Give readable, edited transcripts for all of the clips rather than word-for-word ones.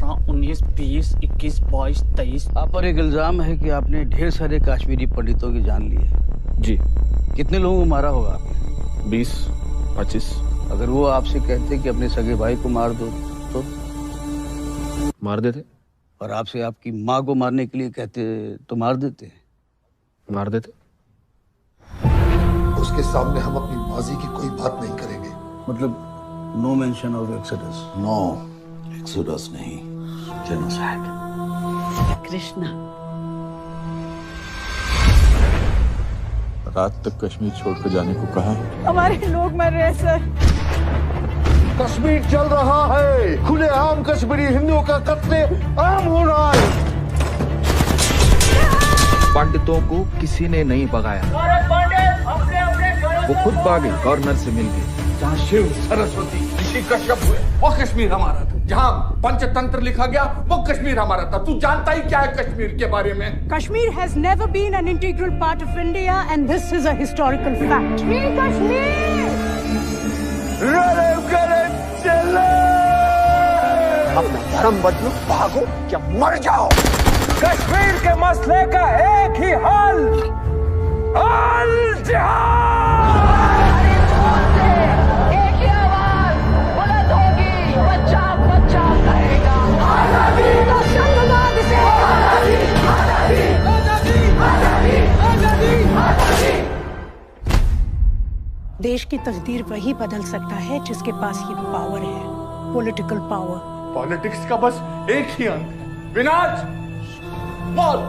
18, 19, 20, 21, 22, 23। आप पर एक इल्जाम है कि आपने ढेर सारे कश्मीरी पंडितों की जान ली है। जी। कितने लोगों को मारा होगा आपने? 20, 25। अगर वो आपसे कहते कि अपने सगे भाई को मार दो तो मार देते। और आपसे आपकी माँ को मारने के लिए कहते तो मार देते? मार देते। उसके सामने हम अपनी माजी की कोई बात नहीं करेंगे। मतलब no mention of exodus? No exodus नहीं, जेनोसाइड। कृष्णा, रात तक कश्मीर छोड़कर जाने को कहा है। हमारे लोग मर रहे हैं सर। कश्मीर चल रहा है, खुलेआम कश्मीरी हिंदुओं का कत्ले आम हो रहा है। पंडितों को किसी ने नहीं भगाया, वो खुद भागे, गवर्नर से मिल गए। जहाँ शिव, सरस्वती, ऋषि कश्यप हुए वो कश्मीर हमारा था। जहाँ पंचतंत्र लिखा गया वो कश्मीर हमारा था। तू जानता ही क्या है कश्मीर के बारे में? Kashmir has never been an integral part of India and this is a historical fact. Kashmir! अपना धर्म बदलो, भागो क्या मर जाओ। कश्मीर के मसले का एक ही हल, अल जिहाद। एक ही आवाज बुलंद होगी, बच्चा बच्चा कहेगा आजादी। तो संगवाद से आजादी, आजादी, आजादी, आजादी, आजादी। देश की तकदीर वही बदल सकता है जिसके पास ये पावर है, पॉलिटिकल पावर। पॉलिटिक्स का बस एक ही अंत है, विनाश, मौत।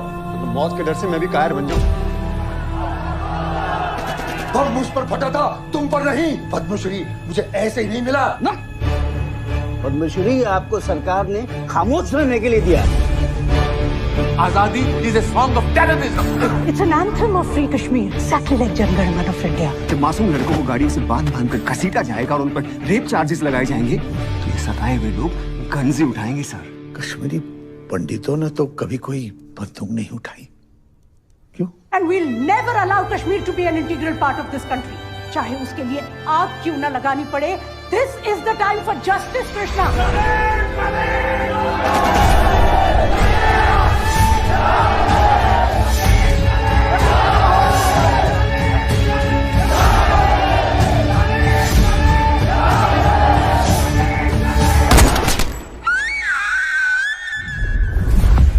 तो मौत के डर से मैं भी कायर बन जाऊं। बम मुझ पर फटा था, तुम पर नहीं। पद्मश्री मुझे ऐसे ही नहीं मिला ना। पद्मश्री आपको सरकार ने खामोश रहने के लिए दिया। आजादी is a song of terrorism. It's an anthem of free Kashmir, exactly like Jan Gan Man of India. जब मासूम लड़कों को गाड़ी से बांध कर घसीटा जाएगा और उन पर रेप चार्जेस लगाए जाएंगे तो ये सताए हुए लोग गंजी उठाएंगे सर। कश्मीरी पंडितों ने तो कभी कोई बंदूक नहीं उठाई। क्यों? And we'll never allow Kashmir to be an integral part of this country. चाहे उसके लिए आग क्यों न लगानी पड़े। This is the time for justice, Krishna.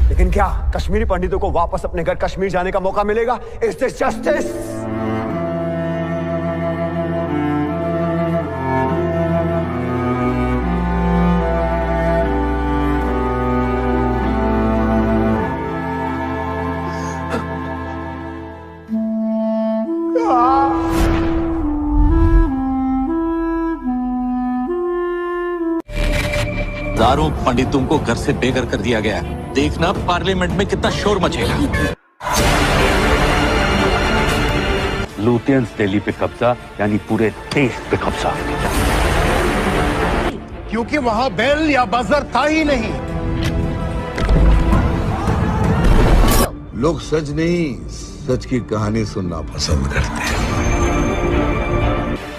लेकिन क्या कश्मीरी पंडितों को वापस अपने घर कश्मीर जाने का मौका मिलेगा? Is this justice? हजारों पंडितों को घर से बेघर कर दिया गया। देखना पार्लियामेंट में कितना शोर मचेगा। लुटियंस दिल्ली पे कब्जा यानी पूरे देश पे कब्जा। क्योंकि वहां बेल या बजर था ही नहीं। लोग सच नहीं, सच की कहानी सुनना पसंद करते हैं।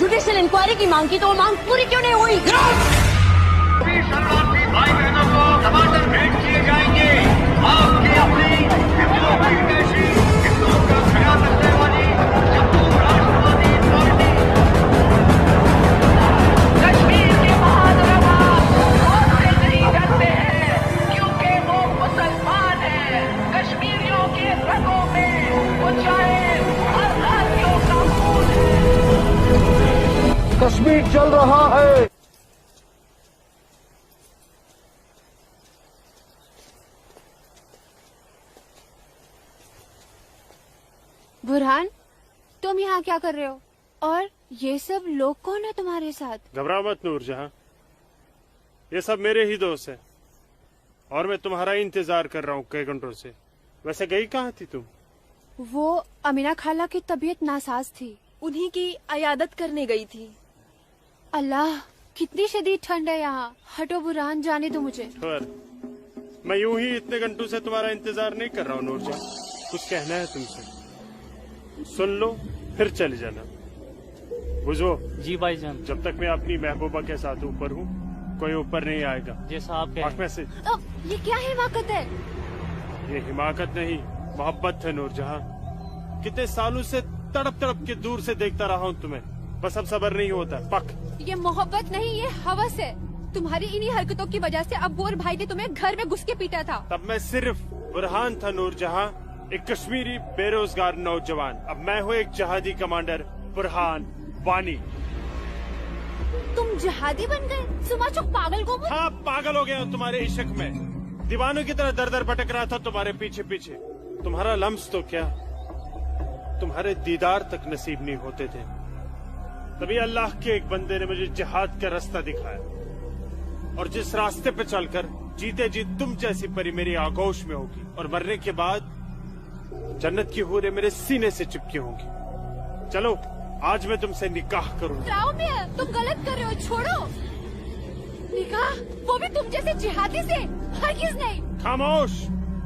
जुडिशियल इंक्वायरी की मांग की तो वो मांग पूरी क्यों नहीं हुई? भाई बहनों को टमाटर भेंट किए जाएंगे। आपकी अपनी हिंदुओं की विदेशी, हिंदुओं का ख्याल रखने वाली जम्मू राष्ट्रवादी पार्टी। कश्मीर के बहादुर आवाज मौत से नहीं डरते हैं क्योंकि वो मुसलमान हैं। कश्मीरियों के रगों में वो चाहे हर भारतीयों का खून है। कश्मीर चल रहा है। बुरहान, तुम यहाँ क्या कर रहे हो? और ये सब लोग कौन है तुम्हारे साथ? घबरा मत नूरजहां, ये सब मेरे ही दोस्त हैं और मैं तुम्हारा इंतजार कर रहा हूँ कई घंटों से। वैसे गई कहाँ थी तुम? वो अमीना खाला की तबीयत नासाज थी, उन्हीं की अयादत करने गई थी। अल्लाह, कितनी शदीद ठंड है यहाँ। हटो बुरहान, जाने दो मुझे। मैं यूं ही इतने घंटों से तुम्हारा इंतजार नहीं कर रहा हूँ नूरजहां। कुछ कहना है तुमसे, सुन लो फिर चले जाना। बुझो? जी भाईजान। जब तक मैं अपनी महबूबा के साथ ऊपर हूँ कोई ऊपर नहीं आएगा। जैसा आप कहें। में से ये क्या हिमाकत है? ये हिमाकत नहीं, मोहब्बत है नूरजहां। कितने सालों से तड़प तड़प के दूर से देखता रहा हूँ तुम्हें, बस अब सब्र नहीं होता। पक। ये मोहब्बत नहीं, ये हवस है। तुम्हारी इन्हीं हरकतों की वजह से अब्बू और भाई ने तुम्हें घर में घुस के पीटा था। तब मैं सिर्फ बुरहान था नूरजहां, एक कश्मीरी बेरोजगार नौजवान। अब मैं हूँ एक जहादी कमांडर, बुरहान वानी। तुम जहादी बन गए? सुमा चौक पागल को? हाँ, पागल हो गया हूँ तुम्हारे इश्क में। दीवानों की तरह दर दर भटक रहा था तुम्हारे पीछे पीछे। तुम्हारा लम्स तो क्या, तुम्हारे दीदार तक नसीब नहीं होते थे। तभी अल्लाह के एक बंदे ने मुझे जिहाद का रास्ता दिखाया, और जिस रास्ते पे चलकर जीते जी तुम जैसी परी मेरी आगोश में होगी, और मरने के बाद जन्नत की हूरें मेरे सीने से चिपकी होंगी। चलो, आज मैं तुमसे निकाह करूंगा। तुम गलत कर रहे हो, छोड़ो। निकाह? वो भी तुम जैसे जिहादी से? हरगिज़ नहीं। खामोश।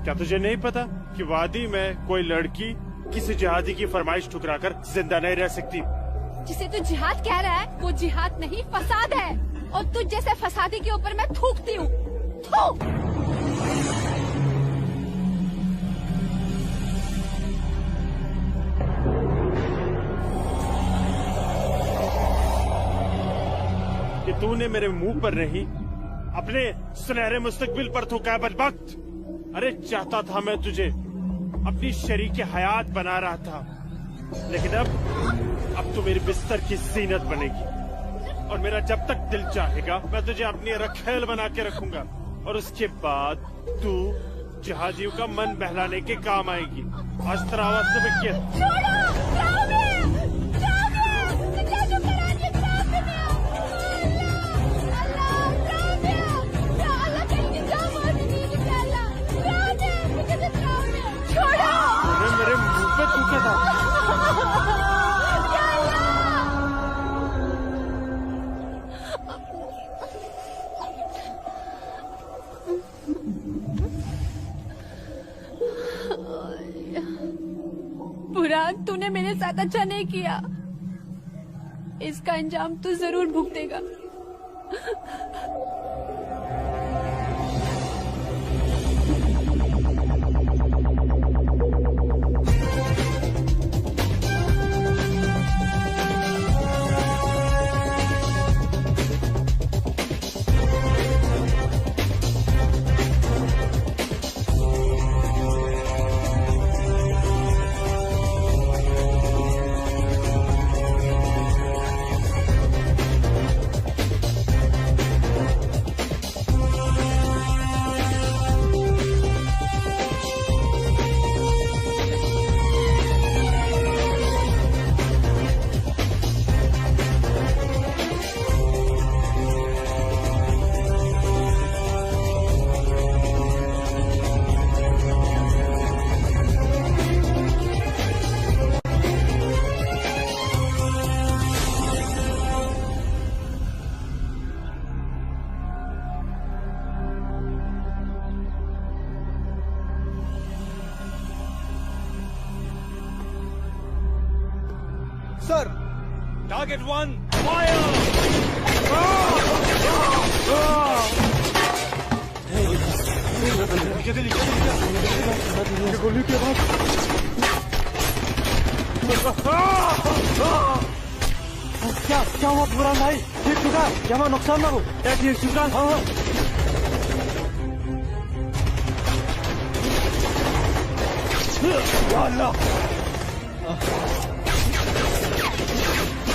क्या तुझे नहीं पता कि वादी में कोई लड़की किसी जिहादी की फरमाइश ठुकराकर जिंदा नहीं रह सकती? जिसे तू जिहाद कह रहा है वो जिहाद नहीं, फसाद है। और तुझ जैसे फसादी के ऊपर मैं थूकती हूँ। थू। कि तूने मेरे मुंह पर नहीं, अपने सुनहरे मुस्तकबिल पर थूका है बदबख्त। अरे चाहता था मैं तुझे अपनी शरीके हयात बना रहा था, लेकिन अब तू मेरे बिस्तर की जीनत बनेगी। और मेरा जब तक दिल चाहेगा मैं तुझे अपनी रखेल बना के रखूंगा, और उसके बाद तू जहादियों का मन बहलाने के काम आएगी। आज तेरा आवाज तो किया। मेरे मुंह पे थूका था। बुरहान, तूने मेरे साथ अच्छा नहीं किया। इसका अंजाम तू जरूर भुगतेगा। Sir! Target 1, fire! गोली की आवाज। क्या हुआ बुरहान भाई? ठीक चुका? क्या वहाँ नुकसान ना हो? क्या ठीक चुका? हाँ। अल्लाह!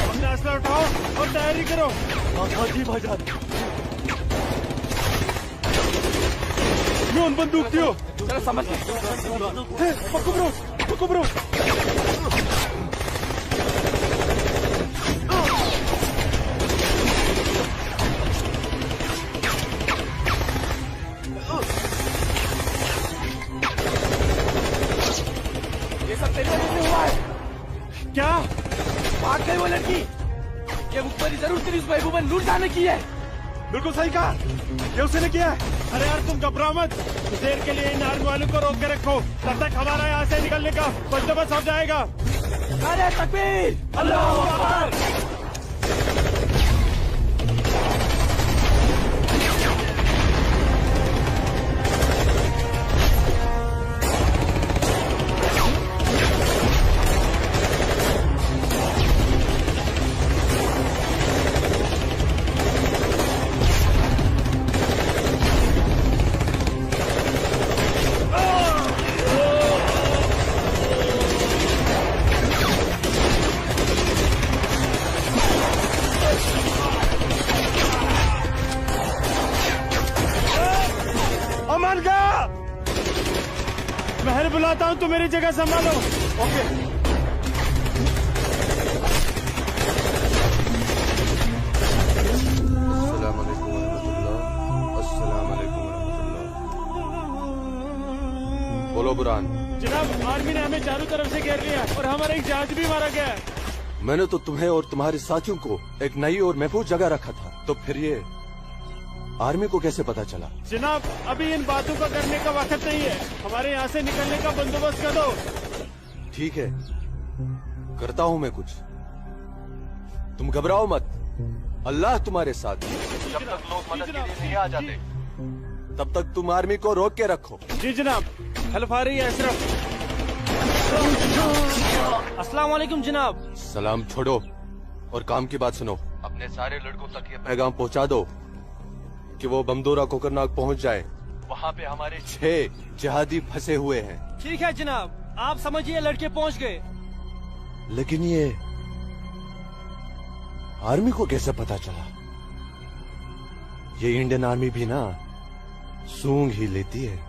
अपना असला उठाओ और तैयारी करो। हाँ जी भाईजान। यूं बंदूक दियो। चलो समझ गए। पकड़ो ब्रो। ये सब तेरे वजह से हुआ है। क्या? भाग गई वो लड़की। ये मुखबरी जरूर तेरी उस महबूबा लूट जाने की है। बिल्कुल सही कहा, ये उसने किया है। अरे यार तुम घबराओ मत, देर के लिए इन आर्मी वालों को रोक के रखो, तब तक हमारा यहाँ से निकलने का बंदोबस्त हो जाएगा। अरे तकबीर, अल्लाहू अकबर। बुलाता हूँ, तुम मेरी जगह संभालो। ओके। अस्सलाम वालेकुम रहमतुल्लाह। अस्सलाम वालेकुम रहमतुल्लाह। बोलो बुरहान। जनाब, आर्मी ने हमें चारों तरफ से घेर लिया और हमारा एक जहाज भी मारा गया है। मैंने तो तुम्हें और तुम्हारे साथियों को एक नई और महफूज जगह रखा था, तो फिर ये आर्मी को कैसे पता चला? जनाब, अभी इन बातों का करने का वक्त नहीं है। हमारे यहाँ से निकलने का बंदोबस्त कर दो। ठीक है, करता हूँ मैं कुछ। तुम घबराओ मत, अल्लाह तुम्हारे साथ है। जब तक लोग मदद के लिए नहीं आ जाते, तब तक तुम आर्मी को रोक के रखो। जी जनाब। हेल्प आ रही है अशरफ। अस्सलाम वालेकुम जनाब। सलाम छोड़ो और काम की बात सुनो। अपने सारे लड़कों तक ये पैगाम पहुंचा दो कि वो बमदोरा कोकरनाग पहुंच जाए। वहाँ पे हमारे 6 जिहादी फंसे हुए हैं। ठीक है जनाब, आप समझिए लड़के पहुंच गए। लेकिन ये आर्मी को कैसे पता चला? ये इंडियन आर्मी भी ना सूंघ ही लेती है।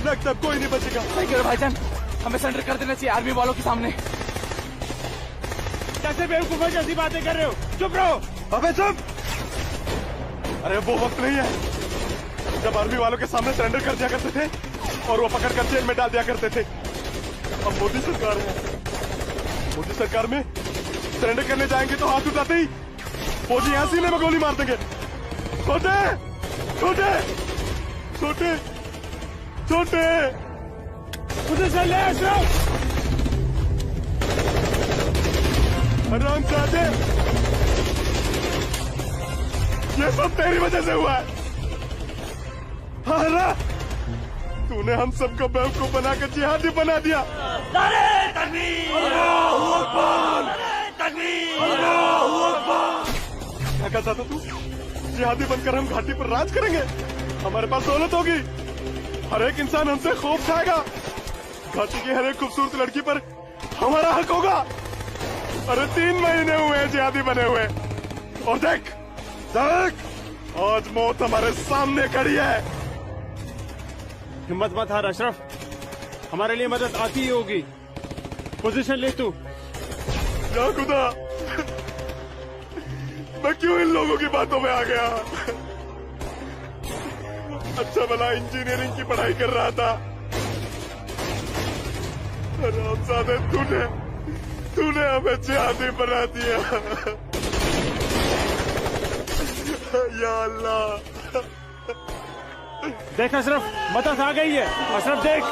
लगता है कोई नहीं बचेगा। सही करो भाईजान, हमें सरेंडर कर देना चाहिए आर्मी वालों के सामने। कैसे बेवकूफों जैसी बातें कर रहे हो? चुप रहो। अबे चुप! अरे वो वक्त नहीं है जब आर्मी वालों के सामने सरेंडर कर दिया करते थे और वो पकड़ कर जेल में डाल दिया करते थे। अब मोदी सरकार है, मोदी सरकार में सरेंडर करने जाएंगे तो हाथ उठाते ही फौजी यहाँ सीने में गोली मार देंगे। छोटे छोटे छोटे छोटे मुझे चल ले अशरफ। हराम जादे, ये सब तेरी वजह से हुआ है। हारा, तूने हम सबको बेवकूफ बनाकर जिहादी बना दिया। नारे तकबीर! अल्लाहू अकबर! नारे तकबीर! अल्लाहू अकबर! क्या कहता था तू? जिहादी बनकर हम घाटी पर राज करेंगे, हमारे पास दौलत होगी, हर एक इंसान हमसे खौफ खाएगा, घाटी की हर एक खूबसूरत लड़की पर हमारा हक होगा। अरे 3 महीने हुए हैं जिहादी बने हुए, और देख देख आज मौत हमारे सामने खड़ी है। हिम्मत मत हार अशरफ, हमारे लिए मदद आती ही होगी। पोजीशन ले तू। या खुदा, मैं क्यों इन लोगों की बातों में आ गया? अच्छा भला इंजीनियरिंग की पढ़ाई कर रहा था। हरामजादे, तूने हमें जिहादी बना दिया। या अल्लाह। देख अशरफ, मदद आ गई है। अशरफ देख।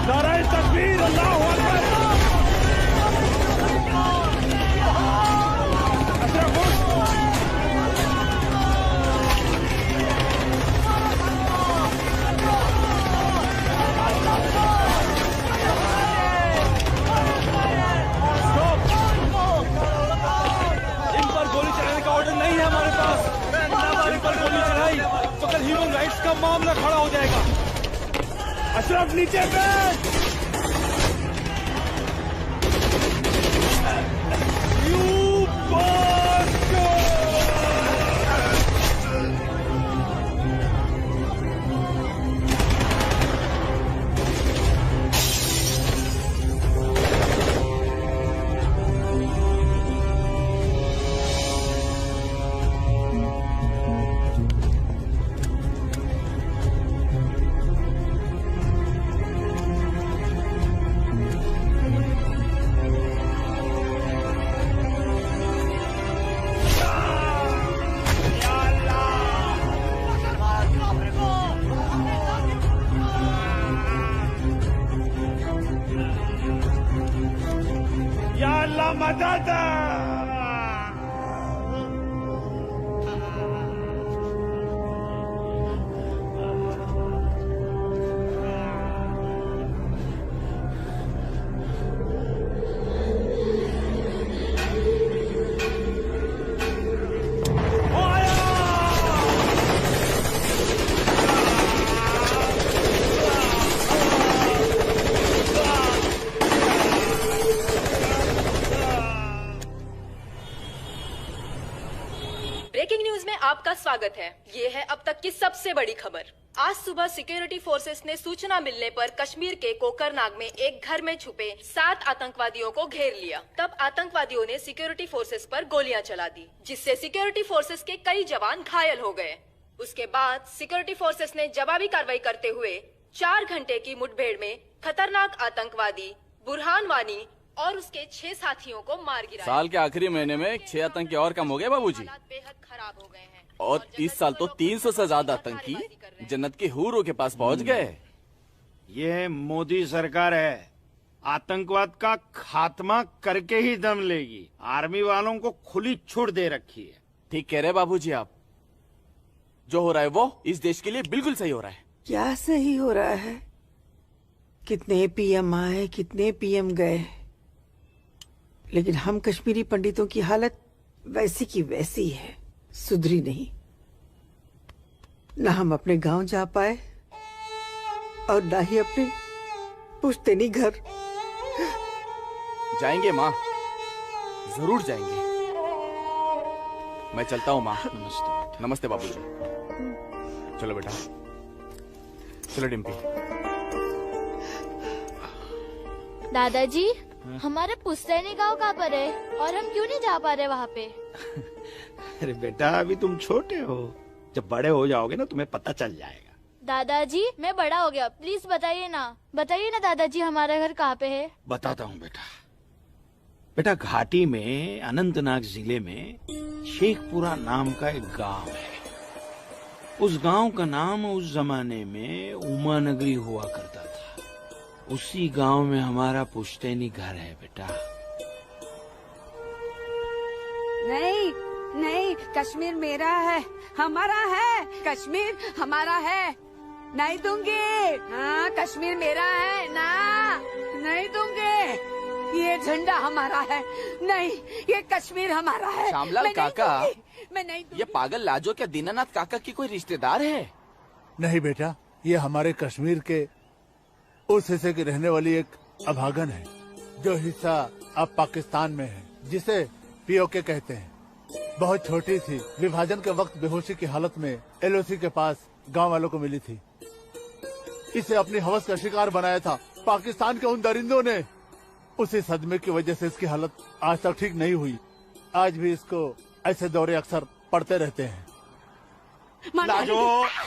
नारे तकबीर! अल्लाहू अकबर! अशरफ उठ। नहीं है हमारे पास। हमारे पर गोली चढ़ाई तो कल ह्यूमन राइट्स का मामला खड़ा हो जाएगा। अशरफ नीचे बैठ। matata! ब्रेकिंग न्यूज में आपका स्वागत है। ये है अब तक की सबसे बड़ी खबर। आज सुबह सिक्योरिटी फोर्सेस ने सूचना मिलने पर कश्मीर के कोकरनाग में एक घर में छुपे 7 आतंकवादियों को घेर लिया। तब आतंकवादियों ने सिक्योरिटी फोर्सेस पर गोलियां चला दी, जिससे सिक्योरिटी फोर्सेस के कई जवान घायल हो गए। उसके बाद सिक्योरिटी फोर्सेस ने जवाबी कार्रवाई करते हुए 4 घंटे की मुठभेड़ में खतरनाक आतंकवादी बुरहान वानी और उसके 6 साथियों को मार गिराया। साल के आखिरी महीने में 6 आतंकी और कम हो गए बाबूजी। बेहद खराब हो गए हैं और इस साल तो 300 से ज्यादा आतंकी जन्नत के हूरों के पास पहुंच गए। ये मोदी सरकार है, आतंकवाद का खात्मा करके ही दम लेगी। आर्मी वालों को खुली छूट दे रखी है। ठीक कह रहे बाबूजी आप। जो हो रहा है वो इस देश के लिए बिल्कुल सही हो रहा है। क्या सही हो रहा है? कितने पीएम आए, कितने पीएम गए, लेकिन हम कश्मीरी पंडितों की हालत वैसी की वैसी है, सुधरी नहीं। न हम अपने गांव जा पाए और न ही अपने पुश्तैनी घर। जाएंगे माँ, जरूर जाएंगे। मैं चलता हूँ माँ। नमस्ते। नमस्ते बाबूजी। चलो बेटा, चलो डिम्पी। दादाजी, हमारे पुश्तैनी गांव कहाँ पर है और हम क्यों नहीं जा पा रहे वहाँ पे? अरे बेटा, अभी तुम छोटे हो, जब बड़े हो जाओगे ना तुम्हें पता चल जाएगा। दादाजी, मैं बड़ा हो गया, प्लीज बताइए ना दादाजी, हमारा घर कहाँ पे है? बताता हूँ बेटा। बेटा, घाटी में अनंतनाग जिले में शेखपुरा नाम का एक गांव है। उस गांव का नाम उस जमाने में उमा नगरी हुआ करता था। उसी गांव में हमारा पुश्तैनी घर है बेटा। नहीं नहीं, कश्मीर मेरा है, हमारा है। कश्मीर हमारा है, नहीं दूंगी। हाँ, कश्मीर मेरा है ना, नहीं दूंगी। ये झंडा हमारा है, नहीं, ये कश्मीर हमारा है। श्यामलाल काका, मैं नहीं दूंगी। ये पागल लाजो क्या दीनानाथ काका की कोई रिश्तेदार है? नहीं बेटा, ये हमारे कश्मीर के उस हिस्से की रहने वाली एक अभागन है, जो हिस्सा अब पाकिस्तान में है, जिसे पीओके कहते हैं। बहुत छोटी थी, विभाजन के वक्त बेहोशी की हालत में एलओसी के पास गांव वालों को मिली थी। इसे अपनी हवस का शिकार बनाया था पाकिस्तान के उन दरिंदों ने। उसी सदमे की वजह से इसकी हालत आज तक ठीक नहीं हुई। आज भी इसको ऐसे दौरे अक्सर पड़ते रहते हैं। लाजो,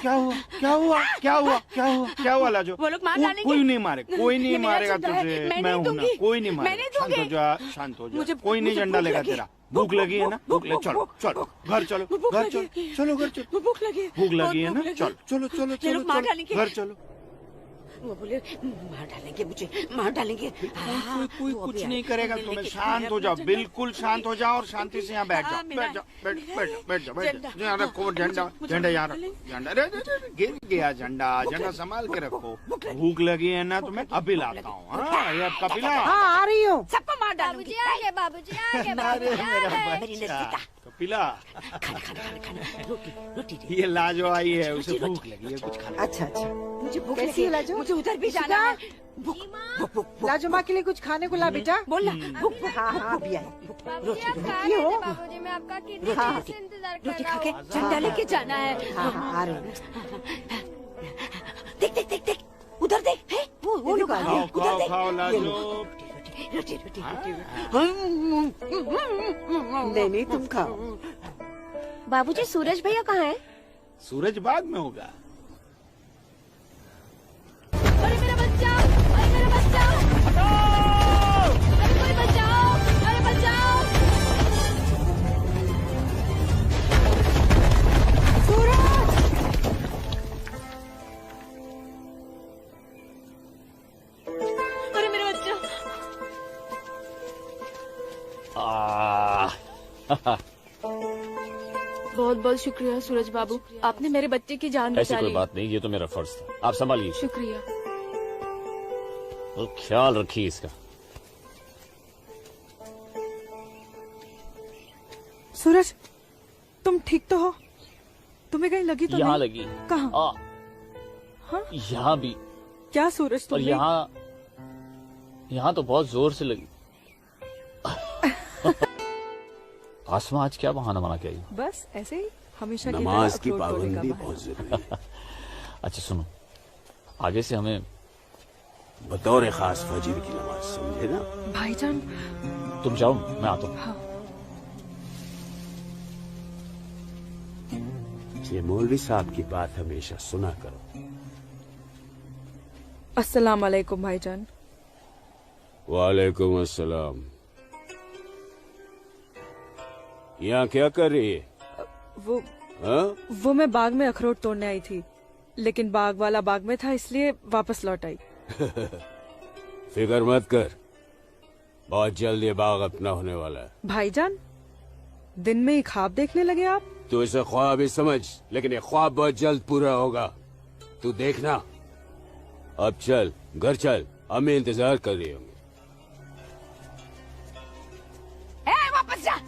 क्या हुआ क्या हुआ क्या हुआ क्या हुआ क्या हुआ लाजो? वो लोग मार डालेंगे। कोई नहीं मारे, कोई नहीं मारेगा तुझे। मैं हूं ना, कोई नहीं मारेगा। शांत हो जा, शांत हो जा। कोई नहीं झंडा लेगा तेरा। भूख लगी है ना? भूख लगे, चलो चलो घर चलो, घर चलो, चलो घर चलो। भूख लगी है ना? चलो चलो चलो चलो, घर चलो। वो बोले मार डालेंगे मुझे, मार डालेंगे। कोई कुछ नहीं करेगा तुम्हें। शांत हो जाओ, बिल्कुल शांत हो जाओ और शांति से यहाँ बैठ जाओ। बैठ जाओ, बैठ जाओ। यहाँ रखो झंडा, झंडा यहाँ रखो। झंडा गिर गया, झंडा संभाल के रखो। भूख लगी है ना तुम्हें? अभी लाता हूँ। ये आपका पिला। हाँ, आ रही हूँ। सबको मार डालूंगी। बाबूजी आ गए। पिला। ये लाजो आई है, उसे भूख लगी है, कुछ खाना। अच्छा, मुझे भूख लगी है लाजो, मुझे उधर भी जाना है। भूख लाजो माँ के लिए कुछ खाने को ला बेटा। बोल ना। भूख। हाँ, अभी आई। बाबूजी, मैं आपका कितने देर से इंतजार कर रोटी रहा खा के हूँ। झंडा लेके जाना है। हाँ, आ रही हूँ। देख देख देख देख, उधर देख। वो लोग आ गए, उधर देख। खाओ लाजो। रोटी रोटी रोटी। नहीं, तुम खाओ। बाबूजी, सूरज भैया कहाँ है? सूरज बाद में होगा। अरे मेरा बच्चा, अरे मेरा बच्चा, अरे कोई बचाओ, अरे बचाओ। अरे मेरा बच्चा। बहुत बहुत शुक्रिया सूरज बाबू, आपने मेरे बच्चे की जान ऐसी बचा कोई ली। बात नहीं, ये तो मेरा फर्ज था। आप संभालिए शुक्रिया। और ख्याल रखिए इसका। सूरज, तुम ठीक तो हो? तुम्हें कहीं लगी तो यहाँ नहीं? लगी। कहाँ? हाँ? यहाँ भी। क्या सूरज और तुमने? यहाँ तो बहुत जोर से लगी। आसमा आज क्या बहाना बना के आई? बस ऐसे ही हमेशा की नमाज तरह की अखरोट तोड़ने का पाबंदी बहाना। बहुत जरूरी है। अच्छा सुनो, आगे से हमें बतौर खास फजर की नमाज, समझे ना? भाईजान, तुम जाओ, मैं आता हूँ। हाँ। ये मौलवी साहब की बात हमेशा सुना करो। अस्सलाम वालेकुम भाईजान। वालेकुम अस्सलाम। यहाँ क्या कर रही है? वो मैं बाग में अखरोट तोड़ने आई थी, लेकिन बाग वाला बाग में था इसलिए वापस लौट आई। फिक्र मत कर, बहुत जल्द ये बाग अपना होने वाला है। भाईजान, दिन में ही ख्वाब देखने लगे आप? तू इसे ख्वाब ही समझ, लेकिन ये ख्वाब बहुत जल्द पूरा होगा, तू देखना। अब चल, घर चल, हमें इंतजार कर रही होंगी।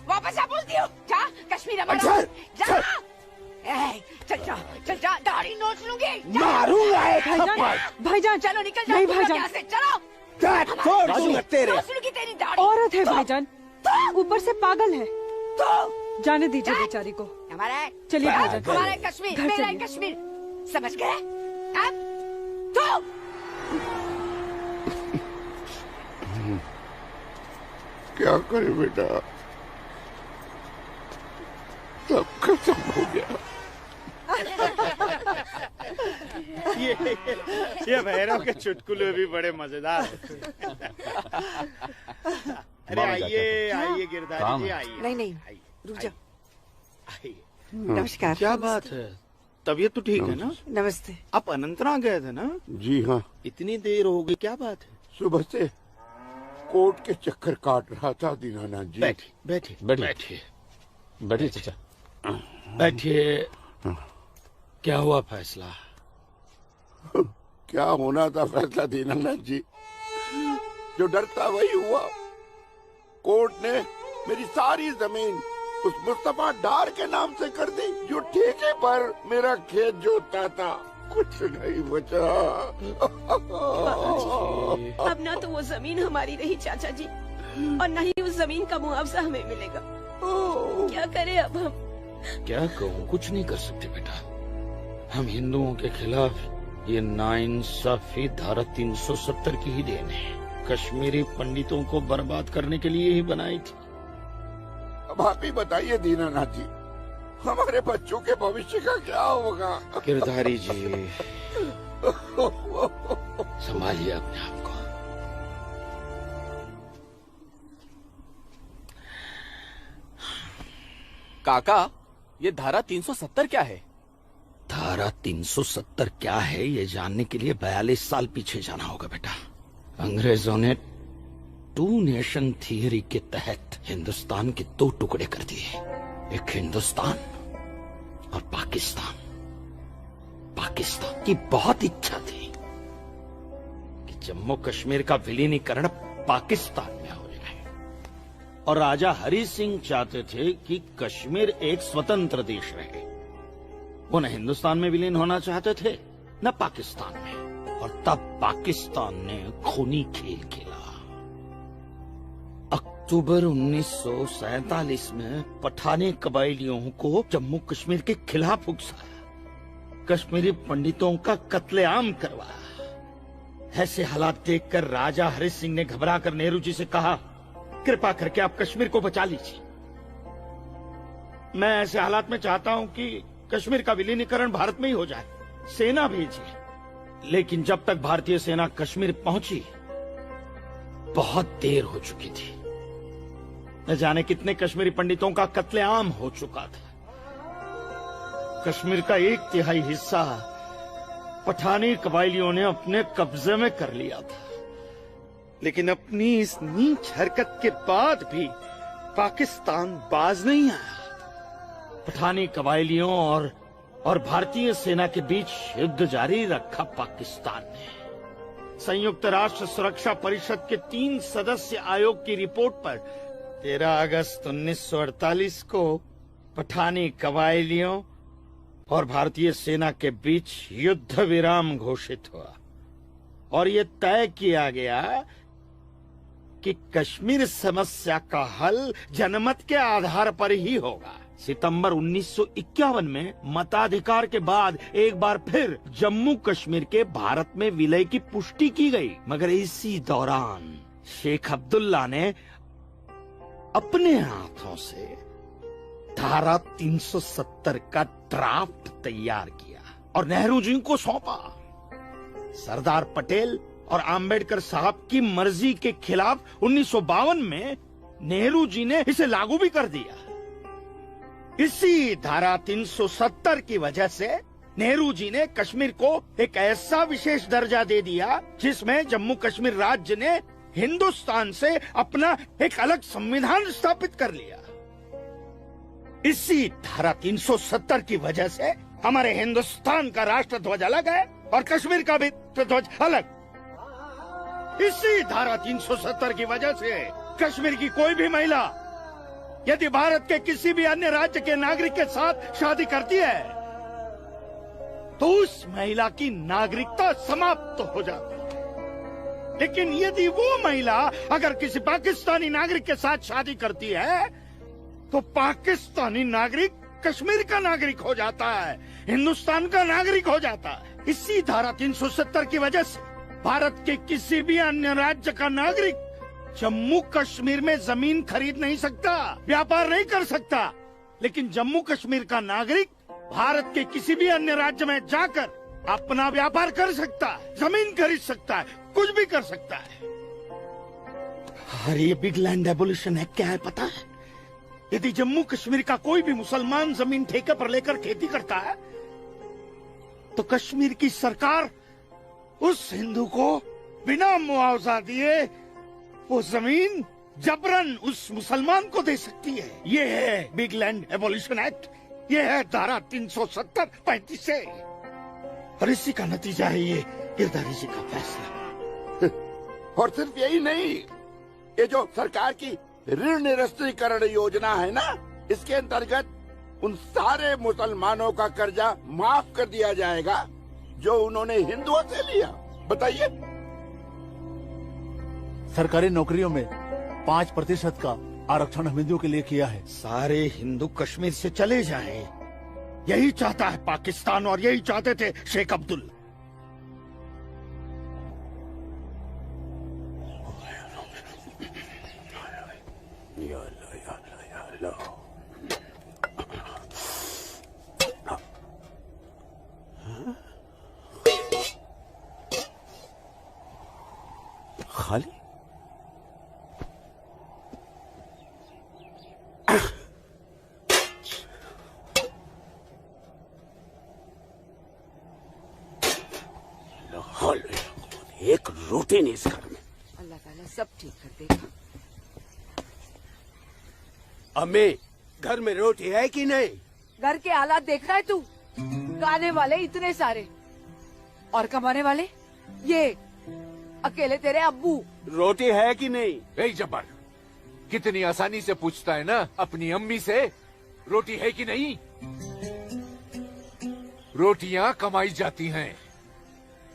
वापस जा बोलती हूँ। जा कश्मीर हमारा। चल, जा। चल। चल जा, दाढ़ी नोच लूंगी। मारूंगा एक भाईजान, भाईजान, चलो निकल जाओ नहीं तुम लोग भाईजान। यहाँ से, चलो। छोड़ दूंगा तेरे। नोच लूंगी तेरी दाढ़ी। औरत है भाईजान, ऊपर से पागल है। जाने दीजिए बेचारी को। हमारा है। चलिए भाईजान, हमारा है कश्मीर, घर मेरा है चलिए। कश्मीर, समझ गए? अब तो क्या करे बेटा, सब खत्म हो गया। ये भैरव के चुटकुले भी बड़े मजेदार हैं। अरे आइए आइए गिरधारी जी, आइए। नहीं नहीं, रुक जाओ। आइए। नमस्कार। क्या बात है, तबीयत तो ठीक है ना? नमस्ते। आप अनंतनाग गए थे ना? जी हाँ। इतनी देर हो गई, क्या बात है? सुबह से कोर्ट के चक्कर काट रहा था दीनानाथ जी। बैठिए बैठिए बैठिए बैठिए चाचा। बैठिए। क्या हुआ फैसला? क्या होना था फैसला दीनानाथ जी, जो डर था वही हुआ। कोर्ट ने मेरी सारी जमीन उस मुस्तफा डार के नाम से कर दी, जो ठेके पर मेरा खेत जोतता था। कुछ नहीं बचा। अब ना तो वो जमीन हमारी रही चाचा जी, और न ही उस जमीन का मुआवजा हमें मिलेगा। क्या करें अब हम? क्या कहूँ, कुछ नहीं कर सकते बेटा। हम हिंदुओं के खिलाफ ये नाइंसाफी धारा 370 की ही देन है। कश्मीरी पंडितों को बर्बाद करने के लिए ही बनाई थी। अब आप ही बताइए दीनानाथ जी, हमारे बच्चों के भविष्य का क्या होगा? गिरधारी जी, संभालिए अपने आप को। काका, ये धारा 370 क्या है? धारा 370 क्या है, ये जानने के लिए 42 साल पीछे जाना होगा बेटा। अंग्रेजों ने टू नेशन थियरी के तहत हिंदुस्तान के दो टुकड़े कर दिए, एक हिंदुस्तान और पाकिस्तान। पाकिस्तान की बहुत इच्छा थी कि जम्मू कश्मीर का विलीनीकरण पाकिस्तान में हो जाए, और राजा हरि सिंह चाहते थे कि कश्मीर एक स्वतंत्र देश रहे। वो न हिंदुस्तान में विलीन होना चाहते थे न पाकिस्तान में, और तब पाकिस्तान ने खूनी खेल खेला। अक्टूबर 1947 में पठानी कबायलियों को जम्मू कश्मीर के खिलाफ उकसाया, कश्मीरी पंडितों का कत्लेआम करवाया। ऐसे हालात देखकर राजा हरि सिंह ने घबरा कर नेहरू जी से कहा, कृपा करके आप कश्मीर को बचा लीजिए। मैं ऐसे हालात में चाहता हूं कि कश्मीर का विलीनीकरण भारत में ही हो जाए, सेना भेजिए। लेकिन जब तक भारतीय सेना कश्मीर पहुंची, बहुत देर हो चुकी थी। न जाने कितने कश्मीरी पंडितों का कत्लेआम हो चुका था। कश्मीर का 1/3 हिस्सा पठानी कबायलियों ने अपने कब्जे में कर लिया था। लेकिन अपनी इस नीच हरकत के बाद भी पाकिस्तान बाज नहीं आया। पठानी कबायलियों और भारतीय सेना के बीच युद्ध जारी रखा पाकिस्तान ने। संयुक्त राष्ट्र सुरक्षा परिषद के 3 सदस्य आयोग की रिपोर्ट पर 13 अगस्त 1948 को पठानी कबायलियों और भारतीय सेना के बीच युद्ध विराम घोषित हुआ और ये तय किया गया कि कश्मीर समस्या का हल जनमत के आधार पर ही होगा। सितंबर 1951 में मताधिकार के बाद एक बार फिर जम्मू कश्मीर के भारत में विलय की पुष्टि की गई, मगर इसी दौरान शेख अब्दुल्ला ने अपने हाथों से धारा 370 का ड्राफ्ट तैयार किया और नेहरू जी को सौंपा। सरदार पटेल और आम्बेडकर साहब की मर्जी के खिलाफ 1952 में नेहरू जी ने इसे लागू भी कर दिया। इसी धारा 370 की वजह से नेहरू जी ने कश्मीर को एक ऐसा विशेष दर्जा दे दिया जिसमें जम्मू कश्मीर राज्य ने हिंदुस्तान से अपना एक अलग संविधान स्थापित कर लिया। इसी धारा 370 की वजह से हमारे हिंदुस्तान का राष्ट्र ध्वज अलग है और कश्मीर का भी ध्वज अलग। इसी धारा 370 की वजह से कश्मीर की कोई भी महिला यदि भारत के किसी भी अन्य राज्य के नागरिक के साथ शादी करती है तो उस महिला की नागरिकता समाप्त हो जाती है। लेकिन यदि वो महिला अगर किसी पाकिस्तानी नागरिक के साथ शादी करती है तो पाकिस्तानी नागरिक कश्मीर का नागरिक हो जाता है, हिंदुस्तान का नागरिक हो जाता है। इसी धारा 370 की वजह से भारत के किसी भी अन्य राज्य का नागरिक जम्मू कश्मीर में जमीन खरीद नहीं सकता, व्यापार नहीं कर सकता, लेकिन जम्मू कश्मीर का नागरिक भारत के किसी भी अन्य राज्य में जाकर अपना व्यापार कर सकता है, जमीन खरीद सकता है, कुछ भी कर सकता है। और ये बिग लैंड एबोलिशन है क्या है पता है? यदि जम्मू कश्मीर का कोई भी मुसलमान जमीन ठेके पर लेकर खेती करता है तो कश्मीर की सरकार उस हिंदू को बिना मुआवजा दिए वो जमीन जबरन उस मुसलमान को दे सकती है। ये है बिग लैंड एबोलिशन एक्ट, ये है धारा 370-35 से, और इसी का नतीजा है ये गिरधारी जी का फैसला। और सिर्फ यही नहीं, ये जो सरकार की ऋण निरस्तीकरण योजना है ना, इसके अंतर्गत उन सारे मुसलमानों का कर्जा माफ कर दिया जाएगा जो उन्होंने हिंदुओं से लिया। बताइए। सरकारी नौकरियों में 5% का आरक्षण हम हिंदुओं के लिए किया है। सारे हिंदू कश्मीर से चले जाएं, यही चाहता है पाकिस्तान और यही चाहते थे शेख अब्दुल्ला। खाली एक रोटी नहीं इस घर में। अल्लाह ताला सब ठीक कर देगा। अम्मी, घर में रोटी है कि नहीं? घर के हालात देख रहा है तू? खाने वाले इतने सारे और कमाने वाले ये अकेले तेरे अब्बू। रोटी है कि नहीं? ए जब्बार, कितनी आसानी से पूछता है ना अपनी अम्मी से रोटी है कि नहीं। रोटियां कमाई जाती हैं,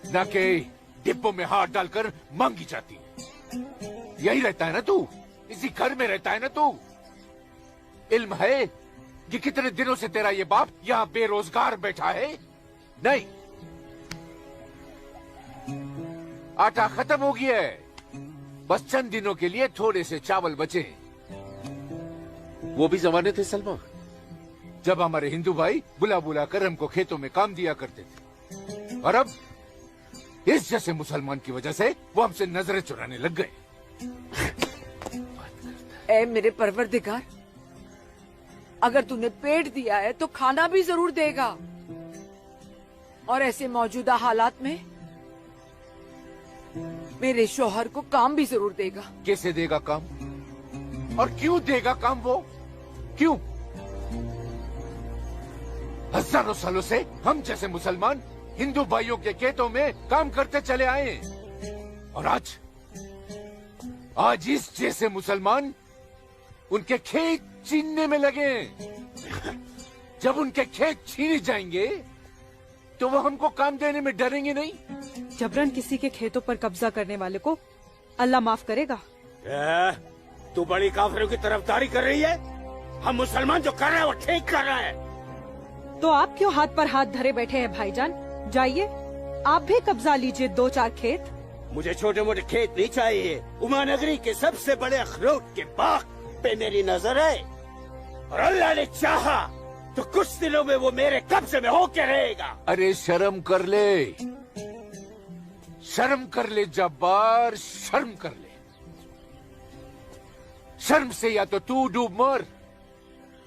न कि डिब्बों में हाथ डालकर मांगी जाती है। यही रहता है ना तू, इसी घर में रहता है ना तू। इल्म है कि कितने दिनों से तेरा ये बाप यहाँ बेरोजगार बैठा है? नहीं, आटा खत्म हो गया है, बस चंद दिनों के लिए थोड़े से चावल बचे। वो भी जमाने थे सलमा, जब हमारे हिंदू भाई बुला बुला कर हमको खेतों में काम दिया करते थे, और अब इस जैसे मुसलमान की वजह से वो हमसे नजरें चुराने लग गए। ए मेरे परवरदिगार, अगर तूने पेट दिया है तो खाना भी जरूर देगा, और ऐसे मौजूदा हालात में मेरे शौहर को काम भी जरूर देगा। कैसे देगा काम? और क्यों देगा काम वो? क्यों? हजारों सालों से हम जैसे मुसलमान हिंदू भाइयों के खेतों में काम करते चले आए हैं, और आज इस जैसे मुसलमान उनके खेत छीनने में लगे हैं। जब उनके खेत छीने जाएंगे तो वो हमको काम देने में डरेंगे नहीं। जबरन किसी के खेतों पर कब्जा करने वाले को अल्लाह माफ करेगा। तू बड़ी काफिरों की तरफदारी कर रही है? हम मुसलमान जो कर रहे हैं वो ठीक कर रहे हैं। तो आप क्यों हाथ पर हाथ धरे बैठे हैं भाईजान? जाइए आप भी कब्जा लीजिए 2-4 खेत। मुझे छोटे मोटे खेत नहीं चाहिए। उमानगरी के सबसे बड़े अखरोट के बाग पे मेरी नजर है, और अल्लाह ने चाहा तो कुछ दिनों में वो मेरे कब्जे में होके रहेगा। अरे शर्म कर ले, शर्म कर ले जब्बार, शर्म कर ले। शर्म से या तो तू डूब मर,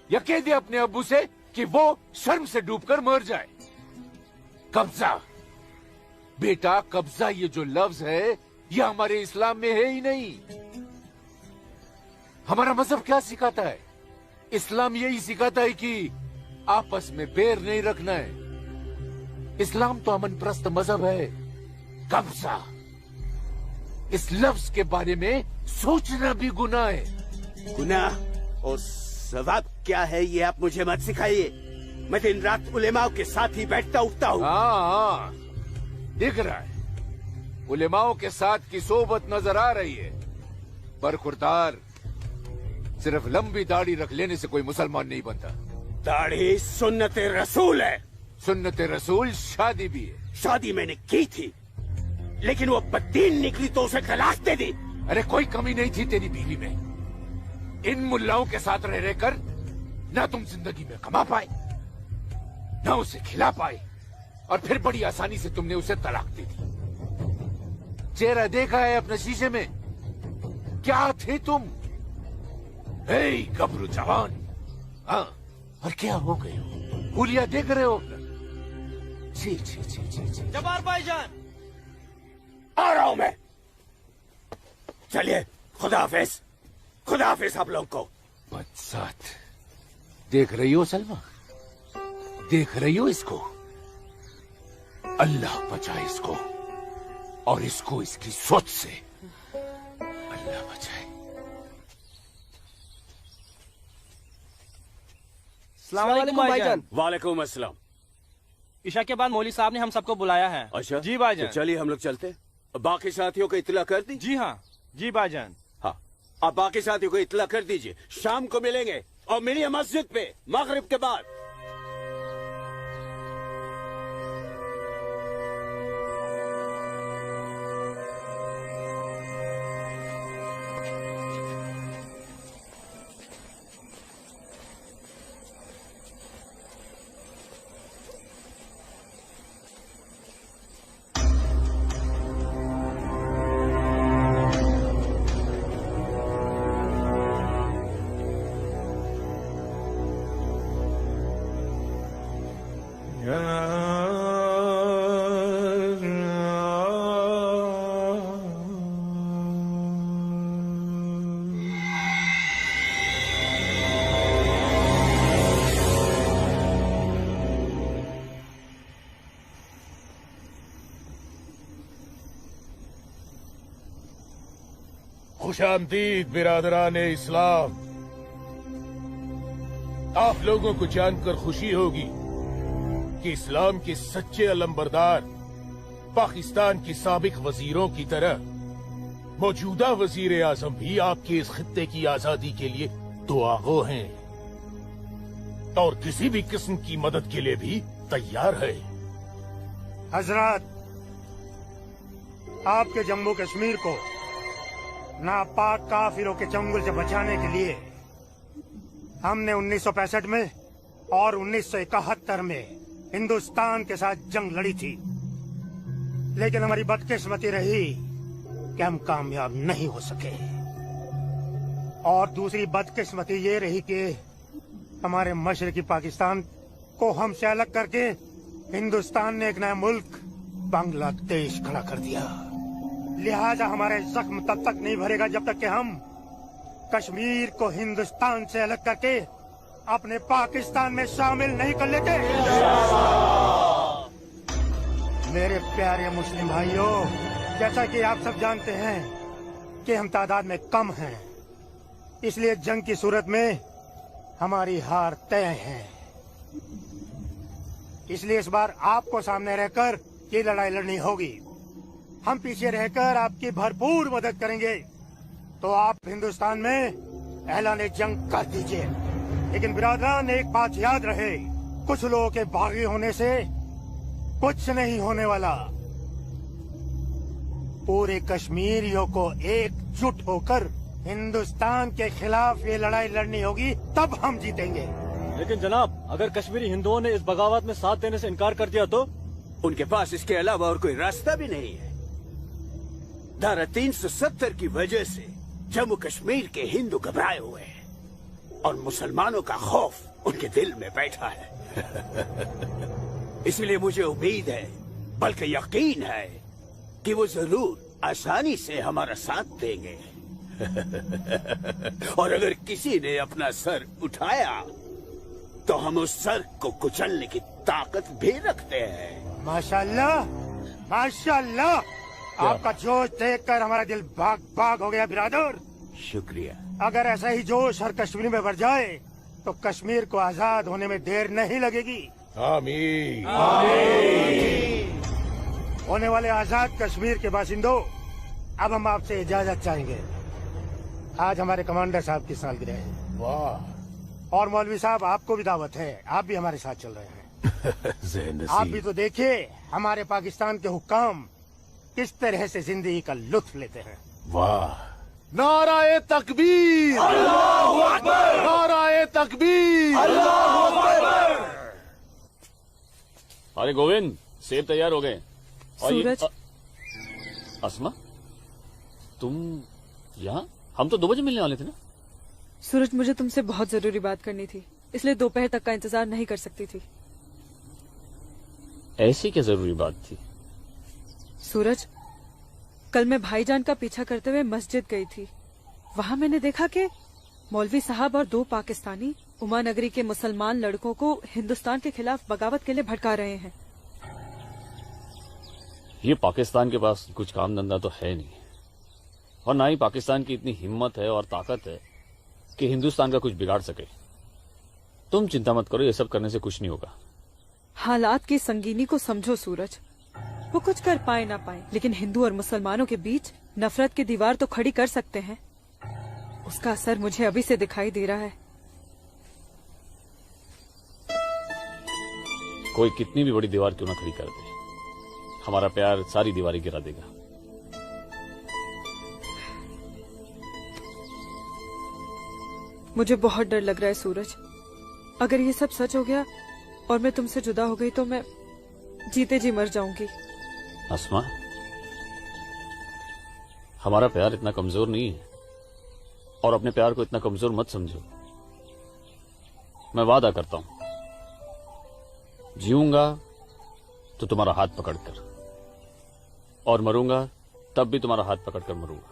या कह दे अपने अब्बू से कि वो शर्म से डूबकर मर जाए। कब्जा बेटा, कब्जा ये जो लफ्ज है ये हमारे इस्लाम में है ही नहीं। हमारा मजहब क्या सिखाता है? इस्लाम यही सिखाता है कि आपस में बैर नहीं रखना है। इस्लाम तो अमन प्रस्त मजहब है। कब्जा, इस लफ्ज के बारे में सोचना भी गुनाह है। गुनाह और सवाब क्या है ये आप मुझे मत सिखाइए। मैं दिन रात उलेमाओं के साथ ही बैठता उठता हूँ। हाँ, दिख रहा है उलेमाओं के साथ की सोबत नजर आ रही है, पर खुरदार, सिर्फ लंबी दाढ़ी रख लेने से कोई मुसलमान नहीं बनता। दाढ़ी सुन्नते रसूल है। सुन्नते रसूल शादी भी है। शादी मैंने की थी, लेकिन वो बददीन निकली तो उसे तलाक दे दी। अरे कोई कमी नहीं थी तेरी बीवी में। इन मुल्लाओं के साथ रह रहकर ना तुम जिंदगी में कमा पाए, ना उसे खिला पाए, और फिर बड़ी आसानी से तुमने उसे तलाक दे दी। चेहरा देखा है अपने शीशे में? क्या थे तुम? गबरू जवान। हाँ, और क्या हो गए हो? हुलिया देख रहे हो? जी जी जी जी जी। जब्बार भाईजान, आ रहा हूं मैं। चलिए, खुदा हाफिज। खुदा हाफिज आप लोग को। बदसात, देख रही हो सलमा? देख रही हो इसको? अल्लाह बचाए इसको, और इसको इसकी सोच से। अल्लाह बचाए। अस्सलाम वालेकुम भाईजान। वालेकुम अस्सलाम। ईशा के बाद मौली साहब ने हम सबको बुलाया है। अच्छा जी भाईजान। तो चलिए हम लोग चलते। बाकी साथियों को इत्तला कर दी? जी हाँ जी भाईजान। हाँ, आप बाकी साथियों को इत्तला कर दीजिए। शाम को मिलेंगे और मिलिए मस्जिद पे मगरिब के बाद। खुशामदीद बिरादरान इस्लाम। आप लोगों को जानकर खुशी होगी कि इस्लाम के सच्चे अलंबरदार पाकिस्तान के साबिक वजीरों की तरह मौजूदा वजीर आजम भी आपके इस खित्ते की आजादी के लिए दुआगो हैं, और किसी भी किस्म की मदद के लिए भी तैयार है। हजरत, आपके जम्मू कश्मीर को नापाक काफिरों के चंगुल से बचाने के लिए हमने 1965 में और 1971 में हिंदुस्तान के साथ जंग लड़ी थी, लेकिन हमारी बदकिस्मती रही कि हम कामयाब नहीं हो सके। और दूसरी बदकिस्मती ये रही कि हमारे मशरकी पाकिस्तान को हमसे अलग करके हिंदुस्तान ने एक नया मुल्क बांग्लादेश खड़ा कर दिया। लिहाजा हमारे जख्म तब तक नहीं भरेगा जब तक कि हम कश्मीर को हिंदुस्तान से अलग करके अपने पाकिस्तान में शामिल नहीं कर लेते। मेरे प्यारे मुस्लिम भाइयों, जैसा कि आप सब जानते हैं कि हम तादाद में कम हैं, इसलिए जंग की सूरत में हमारी हार तय है। इसलिए इस बार आपको सामने रहकर ये लड़ाई लड़नी होगी। हम पीछे रहकर आपकी भरपूर मदद करेंगे। तो आप हिंदुस्तान में ऐलान जंग कर दीजिए। लेकिन बिरादरान, एक बात याद रहे, कुछ लोगों के बागी होने से कुछ नहीं होने वाला। पूरे कश्मीरियों को एकजुट होकर हिंदुस्तान के खिलाफ ये लड़ाई लड़नी होगी, तब हम जीतेंगे। लेकिन जनाब, अगर कश्मीरी हिंदुओं ने इस बगावत में साथ देने से इनकार कर दिया तो? उनके पास इसके अलावा और कोई रास्ता भी नहीं है। धारा 370 की वजह से जम्मू कश्मीर के हिंदू घबराए हुए हैं और मुसलमानों का खौफ उनके दिल में बैठा है। इसलिए मुझे उम्मीद है, बल्कि यकीन है, कि वो जरूर आसानी से हमारा साथ देंगे। और अगर किसी ने अपना सर उठाया तो हम उस सर को कुचलने की ताकत भी रखते हैं। माशाल्लाह, माशाल्लाह, आपका जोश देखकर हमारा दिल भाग भाग हो गया बिरादर। शुक्रिया। अगर ऐसा ही जोश हर कश्मीर में बढ़ जाए तो कश्मीर को आजाद होने में देर नहीं लगेगी। आमीन। होने वाले आजाद कश्मीर के बासिंदों, अब हम आपसे इजाजत चाहेंगे। आज हमारे कमांडर साहब की सालगिरह है। वाह। और मौलवी साहब, आपको भी दावत है, आप भी हमारे साथ चल रहे हैं। आप भी तो देखिए हमारे पाकिस्तान के हुक्काम किस तरह से जिंदगी का लुत्फ लेते हैं। वाह। नाराए तकबीर, अल्लाहू अकबर, नाराए तकबीर, अल्लाहू अकबर। अरे गोविंद, सेब तैयार हो गए। और सूरज। अस्मा, तुम यहाँ? हम तो 2 बजे मिलने वाले थे ना। सूरज, मुझे तुमसे बहुत जरूरी बात करनी थी, इसलिए दोपहर तक का इंतजार नहीं कर सकती थी। ऐसी क्या जरूरी बात थी? सूरज, कल मैं भाईजान का पीछा करते हुए मस्जिद गई थी। वहाँ मैंने देखा कि मौलवी साहब और 2 पाकिस्तानी उमा नगरी के मुसलमान लड़कों को हिंदुस्तान के खिलाफ बगावत के लिए भड़का रहे हैं। ये पाकिस्तान के पास कुछ काम धंधा तो है नहीं, और ना ही पाकिस्तान की इतनी हिम्मत है और ताकत है कि हिंदुस्तान का कुछ बिगाड़ सके। तुम चिंता मत करो, ये सब करने से कुछ नहीं होगा। हालात की संगीनी को समझो सूरज। वो कुछ कर पाए ना पाए, लेकिन हिंदू और मुसलमानों के बीच नफरत की दीवार तो खड़ी कर सकते हैं। उसका असर मुझे अभी से दिखाई दे रहा है। कोई कितनी भी बड़ी दीवार क्यों ना खड़ी कर दे, हमारा प्यार सारी दीवारें गिरा देगा। मुझे बहुत डर लग रहा है सूरज। अगर ये सब सच हो गया और मैं तुमसे जुदा हो गई तो मैं जीते जी मर जाऊंगी। अस्मा, हमारा प्यार इतना कमजोर नहीं है, और अपने प्यार को इतना कमजोर मत समझो। मैं वादा करता हूं, जीऊंगा तो तुम्हारा हाथ पकड़कर, और मरूंगा तब भी तुम्हारा हाथ पकड़कर मरूंगा।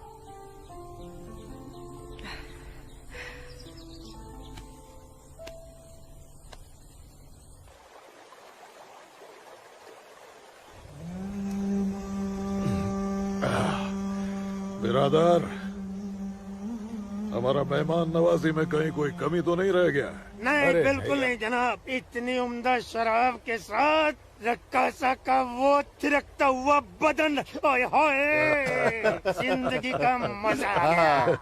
बिरादर, हमारा मेहमान नवाजी में कहीं कोई कमी तो नहीं रह गया? नहीं, बिल्कुल नहीं जनाब। इतनी उम्दा शराब के साथ रक्कासा का वो थिरकता हुआ बदन, ओए होए, जिंदगी का मजा आ गया।